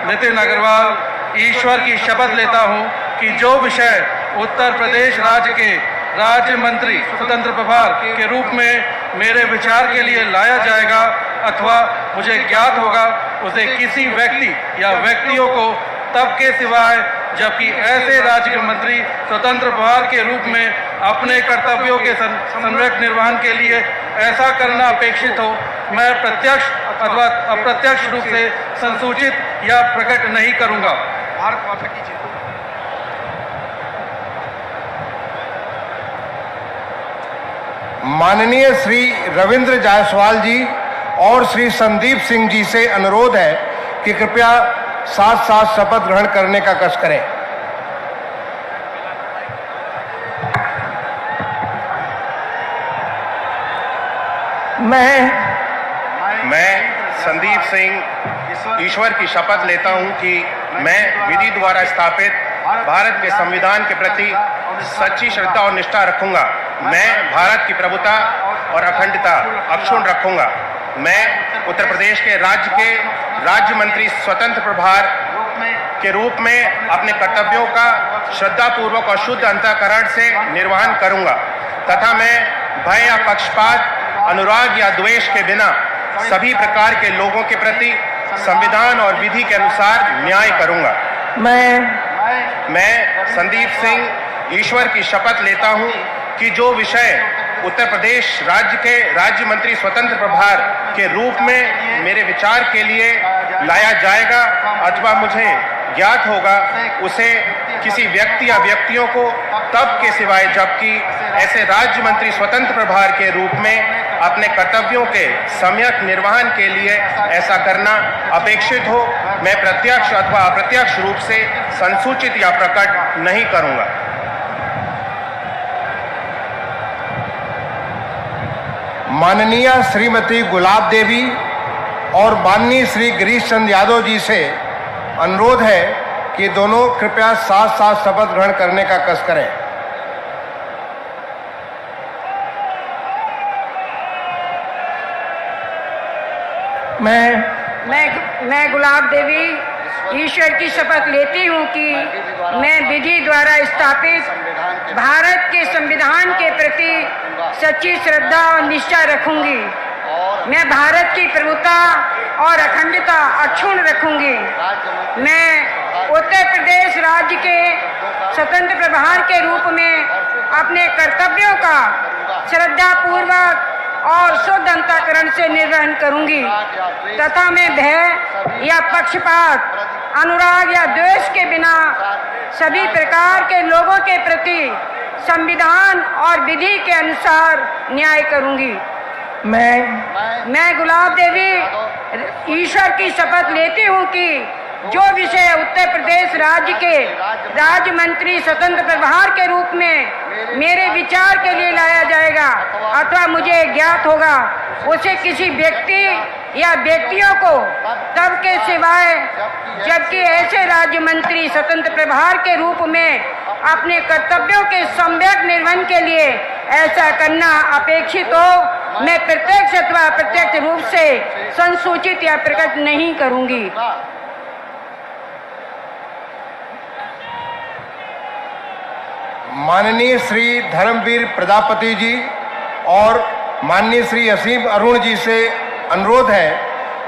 नितिन अग्रवाल ईश्वर की शपथ लेता हूं कि जो विषय उत्तर प्रदेश राज्य के राज्य मंत्री स्वतंत्र प्रभार के रूप में मेरे विचार के लिए लाया जाएगा अथवा मुझे ज्ञात होगा, उसे किसी व्यक्ति या व्यक्तियों को तब के सिवाय जबकि ऐसे राज्य मंत्री स्वतंत्र प्रभार के रूप में अपने कर्तव्यों के संरक्षण निर्वहन के लिए ऐसा करना अपेक्षित हो, मैं प्रत्यक्ष अथवा अप्रत्यक्ष रूप से संसूचित या प्रकट नहीं करूंगा। भारत माता की जय। माननीय श्री रविंद्र जायसवाल जी और श्री संदीप सिंह जी से अनुरोध है कि कृपया साथ साथ शपथ ग्रहण करने का कष्ट करें। मैं संदीप सिंह ईश्वर की शपथ लेता हूं कि मैं विधि द्वारा स्थापित भारत के संविधान के प्रति सच्ची श्रद्धा और निष्ठा रखूंगा। मैं भारत की प्रभुता और अखंडता अक्षुण्ण रखूंगा। मैं उत्तर प्रदेश के राज्य मंत्री स्वतंत्र प्रभार के रूप में अपने कर्तव्यों का श्रद्धापूर्वक और शुद्ध अंतःकरण से निर्वहन करूंगा तथा मैं भय या पक्षपात, अनुराग या द्वेष के बिना सभी प्रकार के लोगों के प्रति संविधान और विधि के अनुसार न्याय करूंगा। मैं संदीप सिंह ईश्वर की शपथ लेता हूं कि जो विषय उत्तर प्रदेश राज्य के राज्य मंत्री स्वतंत्र प्रभार के रूप में मेरे विचार के लिए लाया जाएगा अथवा मुझे ज्ञात होगा, उसे किसी व्यक्ति या व्यक्तियों को तब के सिवाय जबकि ऐसे राज्य मंत्री स्वतंत्र प्रभार के रूप में अपने कर्तव्यों के सम्यक निर्वहन के लिए ऐसा करना अपेक्षित हो, मैं प्रत्यक्ष अथवा अप्रत्यक्ष रूप से संसूचित या प्रकट नहीं करूंगा। माननीय श्रीमती गुलाब देवी और माननीय श्री गिरीश चंद्र यादव जी से अनुरोध है कि दोनों कृपया साथ साथ शपथ ग्रहण करने का कष्ट करें। मैं गुलाब देवी ईश्वर की शपथ लेती हूँ कि मैं विधि द्वारा स्थापित भारत के संविधान के प्रति सच्ची श्रद्धा और निष्ठा रखूंगी। मैं भारत की प्रभुता और अखंडता अक्षुण्ण रखूंगी। मैं उत्तर प्रदेश राज्य के स्वतंत्र प्रभार के रूप में अपने कर्तव्यों का श्रद्धापूर्वक और शुद्ध अंतःकरण से निर्वहन करूंगी तथा मैं भय या पक्षपात, अनुराग या द्वेष के बिना सभी प्रकार के लोगों के प्रति संविधान और विधि के अनुसार न्याय करूंगी। मैं गुलाब देवी ईश्वर की शपथ लेती हूँ कि जो विषय उत्तर प्रदेश राज्य के राज्य मंत्री स्वतंत्र प्रभार के रूप में मेरे विचार के लिए लाया जाएगा अथवा मुझे ज्ञात होगा, उसे किसी व्यक्ति या व्यक्तियों को तब के सिवाय जबकि ऐसे राज्य मंत्री स्वतंत्र प्रभार के रूप में अपने कर्तव्यों के सम्यक निर्वहन के लिए ऐसा करना अपेक्षित हो, मैं प्रत्यक्ष अथवा अप्रत्यक्ष रूप से संसूचित या प्रकट नहीं करूंगी। माननीय श्री धर्मवीर प्रजापति जी और माननीय श्री असीम अरुण जी से अनुरोध है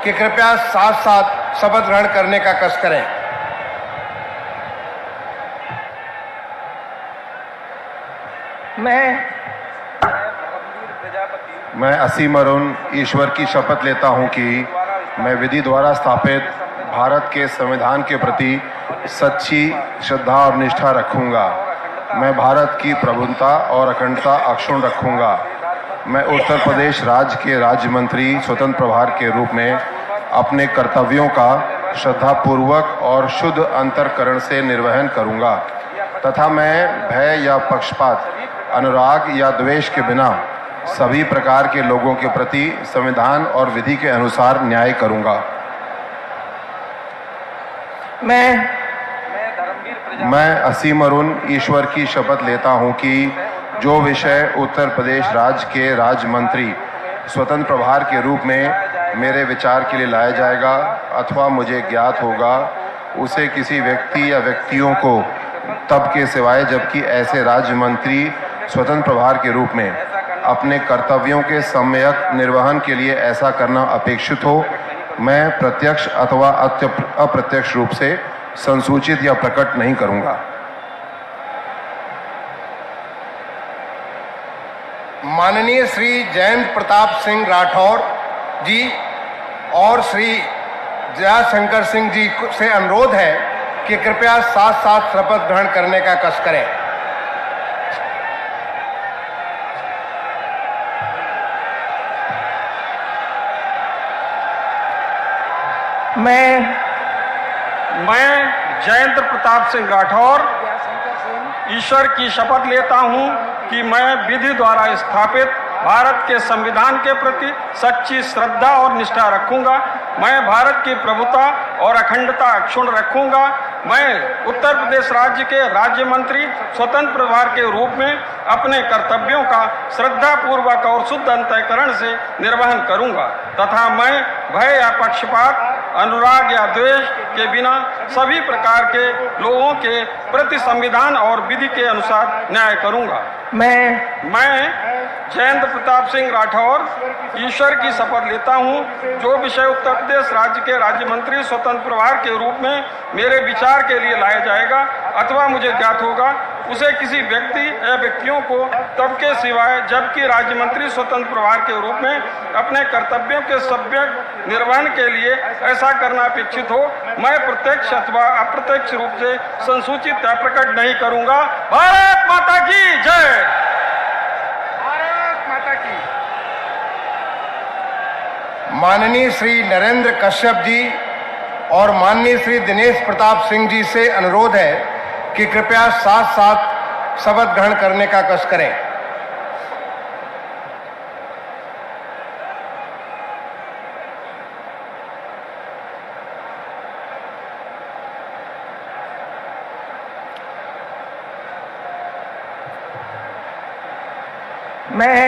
कि कृपया साथ साथ शपथ ग्रहण करने का कष्ट करें। मैं असीम अरुण ईश्वर की शपथ लेता हूं कि मैं विधि द्वारा स्थापित भारत के संविधान के प्रति सच्ची श्रद्धा और निष्ठा रखूंगा। मैं भारत की प्रभुता और अखंडता अक्षुण्ण रखूंगा। मैं उत्तर प्रदेश राज्य के राज्य मंत्री स्वतंत्र प्रभार के रूप में अपने कर्तव्यों का श्रद्धापूर्वक और शुद्ध अंतःकरण से निर्वहन करूंगा तथा मैं भय या पक्षपात, अनुराग या द्वेष के बिना सभी प्रकार के लोगों के प्रति संविधान और विधि के अनुसार न्याय करूंगा। मैं असीम अरुण ईश्वर की शपथ लेता हूं कि जो विषय उत्तर प्रदेश राज्य के राज्य मंत्री स्वतंत्र प्रभार के रूप में मेरे विचार के लिए लाया जाएगा अथवा मुझे ज्ञात होगा, उसे किसी व्यक्ति या व्यक्तियों को तब के सिवाय जबकि ऐसे राज्य मंत्री स्वतंत्र प्रभार के रूप में अपने कर्तव्यों के सम्यक निर्वहन के लिए ऐसा करना अपेक्षित हो, मैं प्रत्यक्ष अथवा अप्रत्यक्ष रूप से संसूचित या प्रकट नहीं करूंगा। माननीय श्री जयंत प्रताप सिंह राठौर जी और श्री जयाशंकर सिंह जी से अनुरोध है कि कृपया साथ साथ शपथ ग्रहण करने का कष्ट करें। मैं जयंत प्रताप सिंह राठौर ईश्वर की शपथ लेता हूं कि मैं विधि द्वारा स्थापित भारत के संविधान के प्रति सच्ची श्रद्धा और निष्ठा रखूंगा। मैं भारत की प्रभुता और अखंडता अक्षुण्ण रखूंगा। मैं उत्तर प्रदेश राज्य के राज्य मंत्री स्वतंत्र प्रभार के रूप में अपने कर्तव्यों का श्रद्धापूर्वक और शुद्ध अंतःकरण से निर्वहन करूंगा तथा मैं भय या पक्षपात, अनुराग या द्वेष के बिना सभी प्रकार के लोगों के प्रति संविधान और विधि के अनुसार न्याय करूंगा। मैं जयंत प्रताप सिंह राठौर ईश्वर की शपथ लेता हूं, जो विषय उत्तर प्रदेश राज्य के राज्य मंत्री स्वतंत्र प्रभार के रूप में मेरे विचार के लिए लाया जाएगा अथवा मुझे ज्ञात होगा, उसे किसी व्यक्ति या व्यक्तियों को तब के सिवाय जबकि राज्य मंत्री स्वतंत्र प्रभार के रूप में अपने कर्तव्यों के सम्यक निर्वहन के लिए ऐसा करना अपेक्षित हो, मैं प्रत्यक्ष अथवा अप्रत्यक्ष रूप से संसूचित या प्रकट नहीं करूंगा। भारत माता की जय। भारत माता की। माननीय श्री नरेंद्र कश्यप जी और माननीय श्री दिनेश प्रताप सिंह जी से अनुरोध है कि कृपया साथ साथ शपथ ग्रहण करने का कष्ट करें। मैं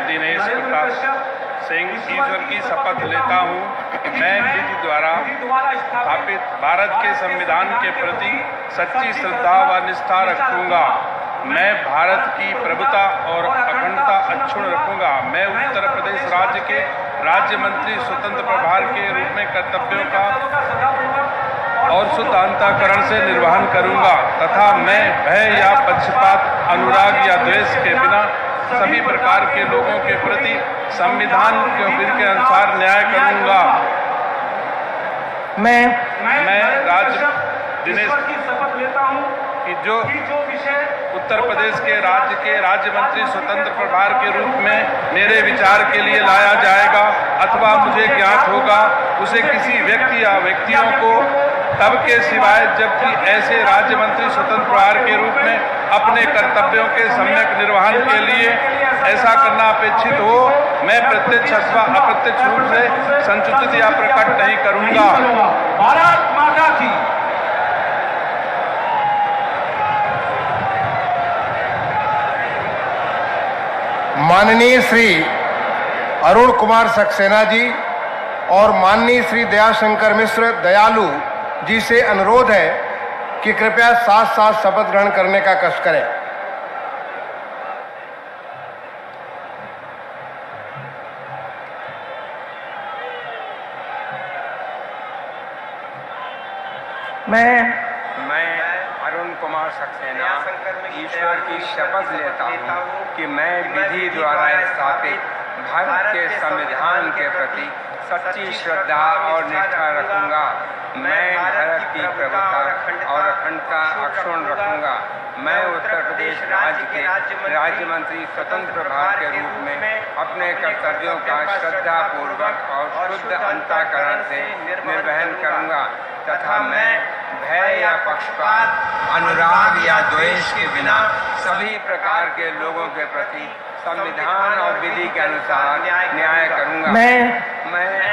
दिनेश प्रताप सिंह ईश्वर की शपथ लेता हूं, मैं विधि द्वारा स्थापित भारत के संविधान के प्रति सच्ची श्रद्धा व निष्ठा रखूंगा। मैं भारत की प्रभुता और अखंडता अक्षुण्ण रखूंगा। मैं उत्तर प्रदेश राज्य के राज्य मंत्री स्वतंत्र प्रभार के रूप में कर्तव्यों का और शुद्ध अंतःकरण से निर्वहन करूंगा तथा मैं भय या पक्षपात, अनुराग या द्वेष के बिना सभी प्रकार के लोगों के प्रति संविधान के विधि के अनुसार न्याय करूंगा। मैं राज्य दिनेश की शपथ लेता हूं कि जो उत्तर प्रदेश के राज्य मंत्री स्वतंत्र प्रभार के रूप में मेरे विचार के लिए लाया जाएगा अथवा मुझे ज्ञात होगा, उसे किसी व्यक्ति या व्यक्तियों को तब के सिवाय जबकि ऐसे राज्य मंत्री स्वतंत्र प्रभार के रूप में अपने कर्तव्यों के सम्यक निर्वहन के लिए ऐसा करना अपेक्षित हो, मैं प्रत्यक्ष अथवा अप्रत्यक्ष रूप से संचित या प्रकट नहीं करूंगा। भारत माता की। माननीय श्री अरुण कुमार सक्सेना जी और माननीय श्री दयाशंकर मिश्र दयालु जी से अनुरोध है कि कृपया साथ साथ शपथ ग्रहण करने का कष्ट करें। मैं अरुण कुमार सक्सेना ईश्वर की शपथ लेता हूँ कि मैं विधि द्वारा स्थापित भारत के संविधान के प्रति सच्ची श्रद्धा और निष्ठा रखूंगा। मैं भारत की प्रभुता और अखंडता अक्षुण्ण रखूंगा। मैं उत्तर प्रदेश राज्य के राज्य मंत्री स्वतंत्र प्रभार के रूप में अपने कर्तव्यों का श्रद्धा पूर्वक और शुद्ध अंतःकरण से निर्वहन करूंगा तथा मैं भय या पक्षपात, अनुराग या द्वेष के बिना सभी प्रकार के लोगों के प्रति संविधान और विधि के अनुसार न्याय करूंगा। मैं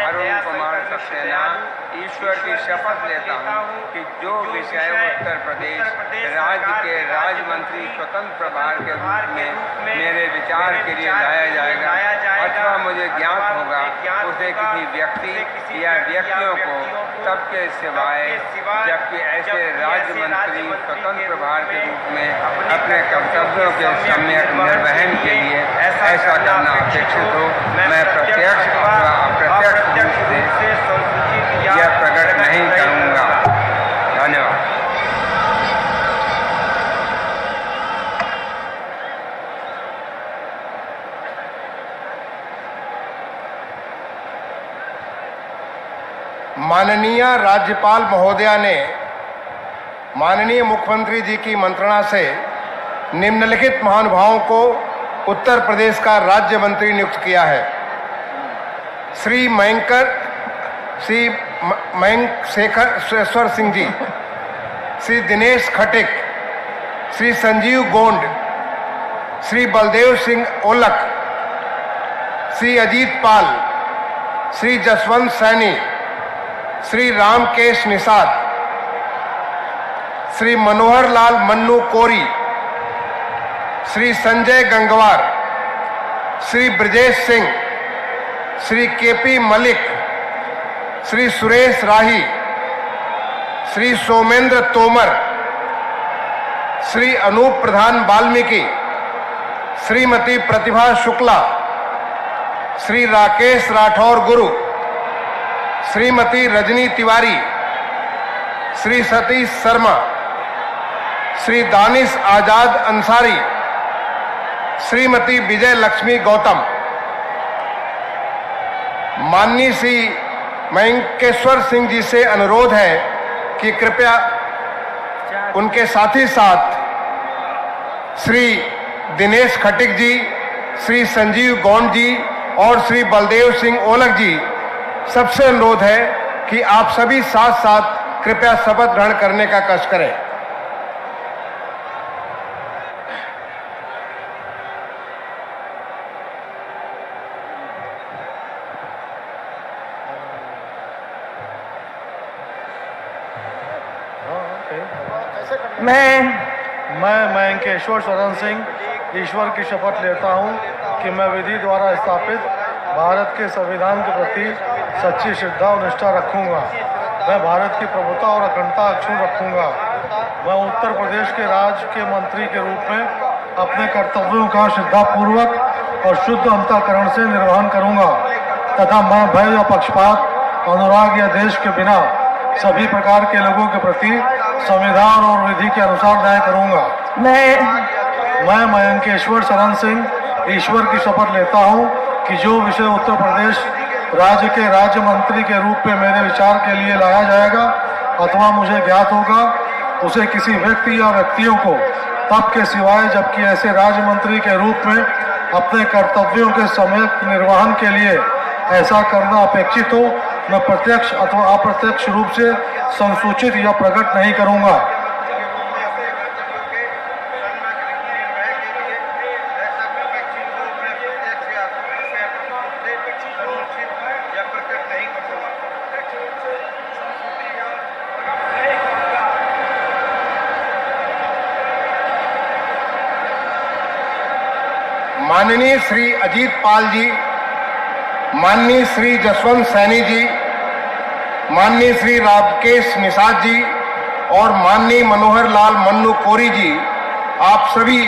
अरुण कुमार सक्सेना ईश्वर की शपथ लेता हूँ कि जो विषय उत्तर प्रदेश राज्य के राज्य मंत्री स्वतंत्र प्रभार के रूप में मेरे विचार के लिए लाया जाएगा अथवा मुझे ज्ञात होगा, उसे किसी व्यक्ति या व्यक्तियों को तब के सिवाय जबकि ऐसे राज्य मंत्री स्वतंत्र प्रभार के रूप में अपने कर्तव्यों के सम्यक निर्वहन के लिए ऐसा करना अपेक्षित हो, मैं प्रत्यक्ष अथवा अप्रत्यक्ष रूप से यह प्रकट नहीं करूंगा। धन्यवाद। माननीय राज्यपाल महोदया ने माननीय मुख्यमंत्री जी की मंत्रणा से निम्नलिखित महानुभावों को उत्तर प्रदेश का राज्य मंत्री नियुक्त किया है। श्री मयंक शेखर सिंह जी, श्री दिनेश खटिक, श्री संजीव गोंड, श्री बलदेव सिंह ओलक, श्री अजीत पाल, श्री जसवंत सैनी, श्री रामकेश निषाद, श्री मनोहर लाल मन्नू कोरी, श्री संजय गंगवार, श्री ब्रजेश सिंह, श्री केपी मलिक, श्री सुरेश राही, श्री सोमेंद्र तोमर, श्री अनूप प्रधान वाल्मीकि, श्रीमती प्रतिभा शुक्ला, श्री राकेश राठौर गुरु, श्रीमती रजनी तिवारी, श्री सतीश शर्मा, श्री दानिश आजाद अंसारी, श्रीमती विजय लक्ष्मी गौतम। माननीय श्री मयंकेश्वर सिंह जी से अनुरोध है कि कृपया उनके साथ ही साथ श्री दिनेश खटिक जी, श्री संजीव गौंड जी और श्री बलदेव सिंह ओलक जी, सबसे अनुरोध है कि आप सभी साथ साथ कृपया शपथ ग्रहण करने का कष्ट करें। मैं मयंकेश्वर शरण सिंह ईश्वर की शपथ लेता हूं कि मैं विधि द्वारा स्थापित भारत के संविधान के प्रति सच्ची श्रद्धा और निष्ठा रखूंगा। मैं भारत की प्रभुता और अखंडता अक्षुण्ण रखूंगा। मैं उत्तर प्रदेश के राज्य के मंत्री के रूप में अपने कर्तव्यों का श्रद्धापूर्वक और शुद्ध अंतःकरण से निर्वहन करूंगा तथा मैं भय या पक्षपात, अनुराग या देश के बिना सभी प्रकार के लोगों के प्रति संविधान और विधि के अनुसार न्याय करूंगा। मैं मयंकेश्वर शरण सिंह ईश्वर की शपथ लेता हूं कि जो विषय उत्तर प्रदेश राज्य के राज्य मंत्री के रूप में मेरे विचार के लिए लाया जाएगा अथवा मुझे ज्ञात होगा, उसे किसी व्यक्ति या व्यक्तियों को तब के सिवाय जबकि ऐसे राज्य मंत्री के रूप में अपने कर्तव्यों के सम्यक निर्वहन के लिए ऐसा करना अपेक्षित हो, मैं प्रत्यक्ष अथवा अप्रत्यक्ष रूप से संसूचित या प्रकट नहीं करूंगा। माननीय श्री अजीत पाल जी, माननीय श्री जसवंत सैनी जी, माननीय श्री राकेश निषाद जी और माननीय मनोहर लाल मन्नू कोरी जी, आप सभी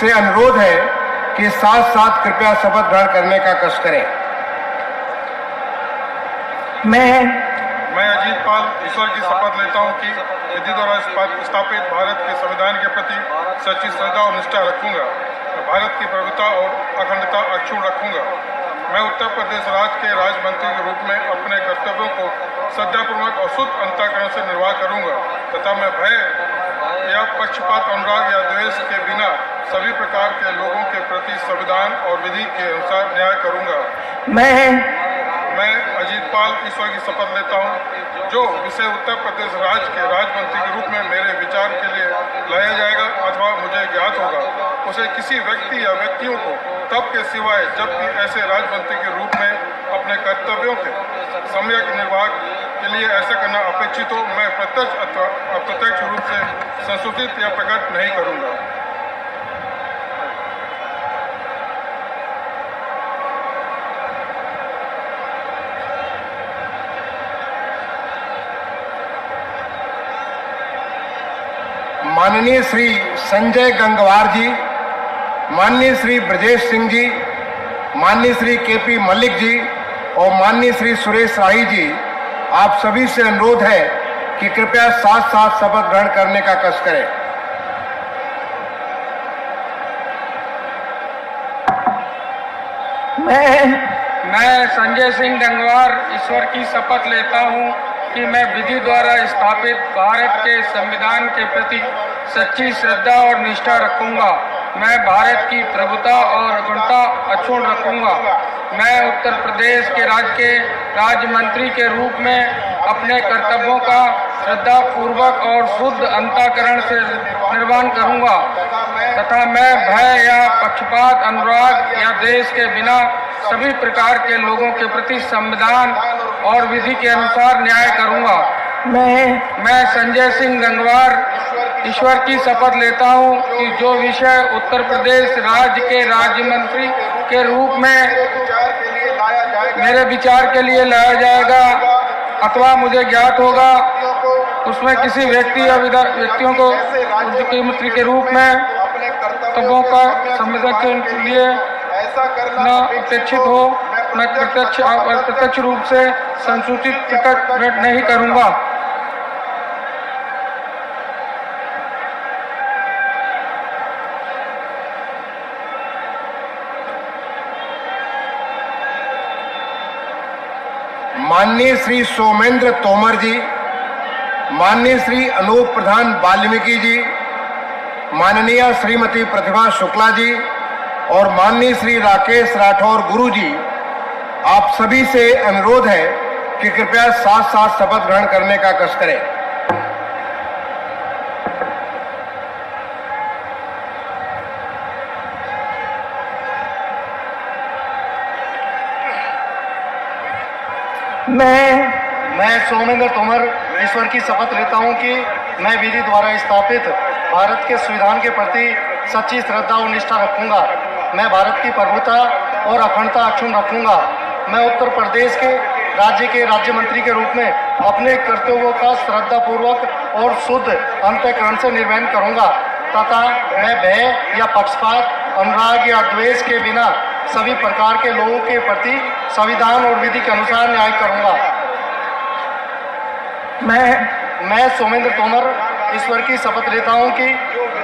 से अनुरोध है कि साथ साथ कृपया शपथ ग्रहण करने का कष्ट करें। मैं अजीत पाल ईश्वर की शपथ लेता हूं कि विधि द्वारा स्थापित भारत के संविधान के प्रति सच्ची श्रद्धा और निष्ठा रखूंगा। मैं भारत की प्रभुता और अखंडता अक्षुण्ण रखूंगा। मैं उत्तर प्रदेश राज्य के राज्य मंत्री के रूप में अपने कर्तव्यों को श्रद्धापूर्वक और शुद्ध अंतःकरण से निर्वाह करूंगा तथा मैं भय या पक्षपात, अनुराग या द्वेष के बिना सभी प्रकार के लोगों के प्रति संविधान और विधि के अनुसार न्याय करूंगा। मैं अजीत पाल ईश्वर की शपथ लेता हूं, जो विषय उत्तर प्रदेश राज्य के राज्य मंत्री के रूप में मेरे विचार के लिए लाया जाएगा अथवा मुझे ज्ञात होगा, उसे किसी व्यक्ति या व्यक्तियों को तब के सिवाय जबकि ऐसे राज्य मंत्री के रूप में अपने कर्तव्यों के सम्यक निर्वाह के लिए ऐसा करना अपेक्षित हो, मैं प्रत्यक्ष अथवा अप्रत्यक्ष रूप से संसूचित या प्रकट नहीं करूंगा। माननीय श्री संजय गंगवार जी, माननीय श्री ब्रजेश सिंह जी, माननीय श्री केपी मल्लिक जी और माननीय श्री सुरेश राही जी, आप सभी से अनुरोध है कि कृपया साथ साथ शपथ ग्रहण करने का कष्ट करें। मैं संजय सिंह गंगवार ईश्वर की शपथ लेता हूं कि मैं विधि द्वारा स्थापित भारत के संविधान के प्रति सच्ची श्रद्धा और निष्ठा रखूंगा। मैं भारत की प्रभुता और अखंडता अक्षुण्ण रखूंगा। मैं उत्तर प्रदेश के राज्य मंत्री के रूप में अपने कर्तव्यों का श्रद्धा पूर्वक और शुद्ध अंतःकरण से निर्वहन करूंगा तथा मैं भय या पक्षपात, अनुराग या द्वेष के बिना सभी प्रकार के लोगों के प्रति संविधान और विधि के अनुसार न्याय करूंगा। मैं संजय सिंह गंगवार ईश्वर की शपथ लेता हूं कि जो विषय उत्तर प्रदेश राज्य के राज्य मंत्री के रूप में मेरे विचार के लिए लाया जाएगा अथवा मुझे ज्ञात होगा, उसमें किसी व्यक्ति या व्यक्तियों को मुख्यमंत्री के रूप में कर्तव्यों का संविधान के लिए न अपेक्षित हो, मैं प्रत्यक्ष अप्रत्यक्ष रूप से संसूचित प्रकट नहीं करूंगा। माननीय श्री सोमेंद्र तोमर जी, माननीय श्री अनूप प्रधान वाल्मीकि जी, माननीय श्रीमती प्रतिभा शुक्ला जी और माननीय श्री राकेश राठौर गुरु जी, आप सभी से अनुरोध है कि कृपया साथ साथ शपथ ग्रहण करने का कष्ट करें। मैं सोमेंद्र तोमर ईश्वर की शपथ लेता हूं कि मैं विधि द्वारा स्थापित भारत के संविधान के प्रति सच्ची श्रद्धा और निष्ठा रखूंगा। मैं भारत की प्रभुता और अखंडता अक्षुण्ण रखूंगा। मैं उत्तर प्रदेश के राज्य मंत्री के रूप में अपने कर्तव्यों का श्रद्धापूर्वक और शुद्ध अंतःकरण से निर्वहन करूंगा तथा मैं भय या पक्षपात, अनुराग या द्वेष के बिना सभी प्रकार के लोगों के प्रति संविधान और विधि के अनुसार न्याय करूंगा। मैं सोमेंद्र तोमर ईश्वर की शपथ लेता हूं कि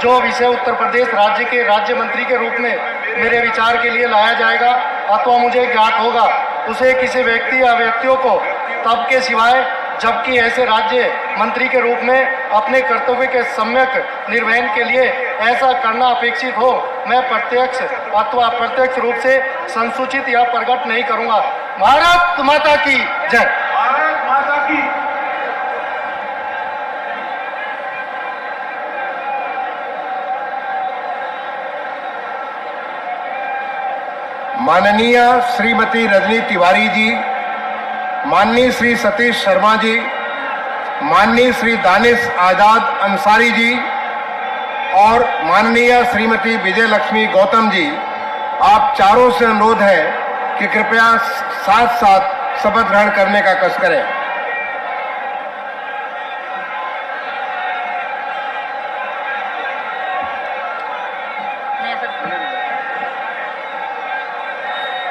जो विषय उत्तर प्रदेश राज्य के राज्य मंत्री के रूप में मेरे विचार के लिए लाया जाएगा अथवा मुझे ज्ञात होगा, उसे किसी व्यक्ति या व्यक्तियों को तब के सिवाय जबकि ऐसे राज्य मंत्री के रूप में अपने कर्तव्य के सम्यक निर्वहन के लिए ऐसा करना अपेक्षित हो, मैं प्रत्यक्ष अथवा अप्रत्यक्ष रूप से संसूचित या प्रकट नहीं करूंगा। भारत माता की जय। भारत माता की। माननीय श्रीमती रजनी तिवारी जी, माननीय श्री सतीश शर्मा जी, माननीय श्री दानिश आजाद अंसारी जी और माननीय श्रीमती विजय लक्ष्मी गौतम जी, आप चारों से अनुरोध है कि कृपया साथ साथ शपथ ग्रहण करने का कष्ट करें।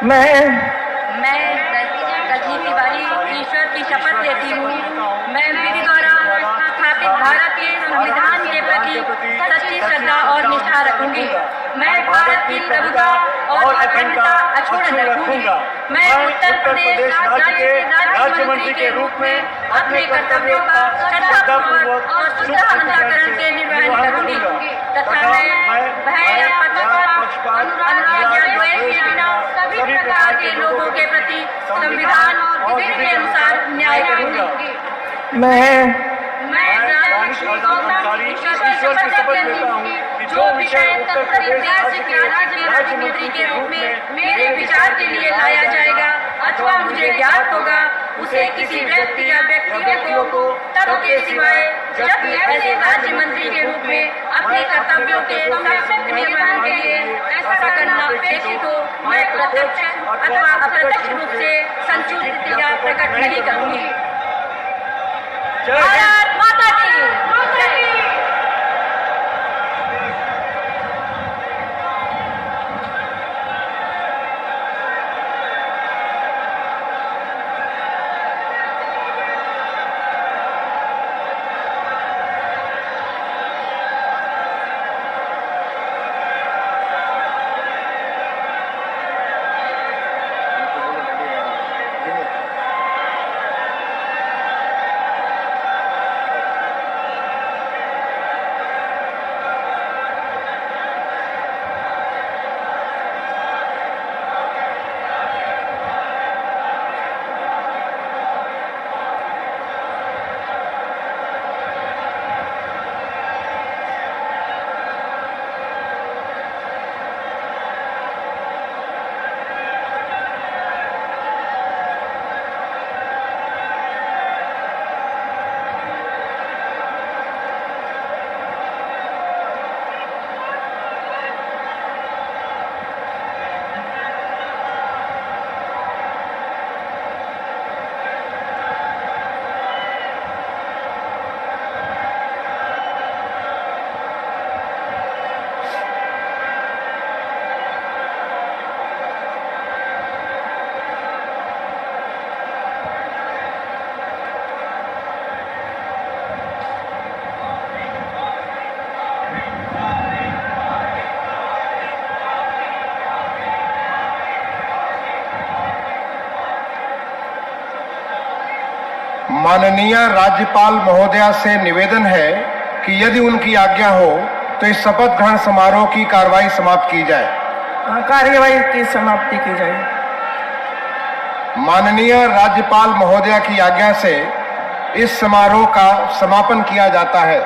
मैं रजनी तिवारी ईश्वर की शपथ लेती हूँ। मैं विधि द्वारा स्थापित भारत के संविधान के प्रति सच्ची श्रद्धा और निष्ठा रखूंगी। मैं भारत की प्रभुता और अखंडता अक्षुण्ण रखूंगी। मैं उत्तर प्रदेश राज्य के राज्य मंत्री के रूप में अपने कर्तव्यों का श्रद्धापूर्वक और शुद्ध अंतःकरण से निर्वहन करूंगी तथा मैं भय या पक्षपात, अनुराग या द्वेष के बिना सभी प्रकार के लोगों के प्रति संविधान और विधि के अनुसार न्याय करूंगी। मैं ईश्वर की शपथ लेता हूँ कि जो विषय उत्तर प्रदेश के राज्य मंत्री के रूप में मेरे विचार के लिए लाया जाएगा अथवा मुझे ज्ञात होगा, उसे किसी व्यक्ति या व्यक्तियों को तब के सिवाय जब ऐसे राज्य मंत्री के रूप में अपने कर्तव्यों के सम्यक निर्वहन के लिए ऐसा करना अपेक्षित हो, मैं प्रत्यक्ष अथवा अप्रत्यक्ष रूप से संसूचित या प्रकट नहीं करूंगी। भारत माता की जय। माननीय राज्यपाल महोदया से निवेदन है कि यदि उनकी आज्ञा हो तो इस शपथ ग्रहण समारोह की कार्रवाई समाप्त की जाए। कार्यवाही की समाप्ति की जाए। माननीय राज्यपाल महोदया की आज्ञा से इस समारोह का समापन किया जाता है।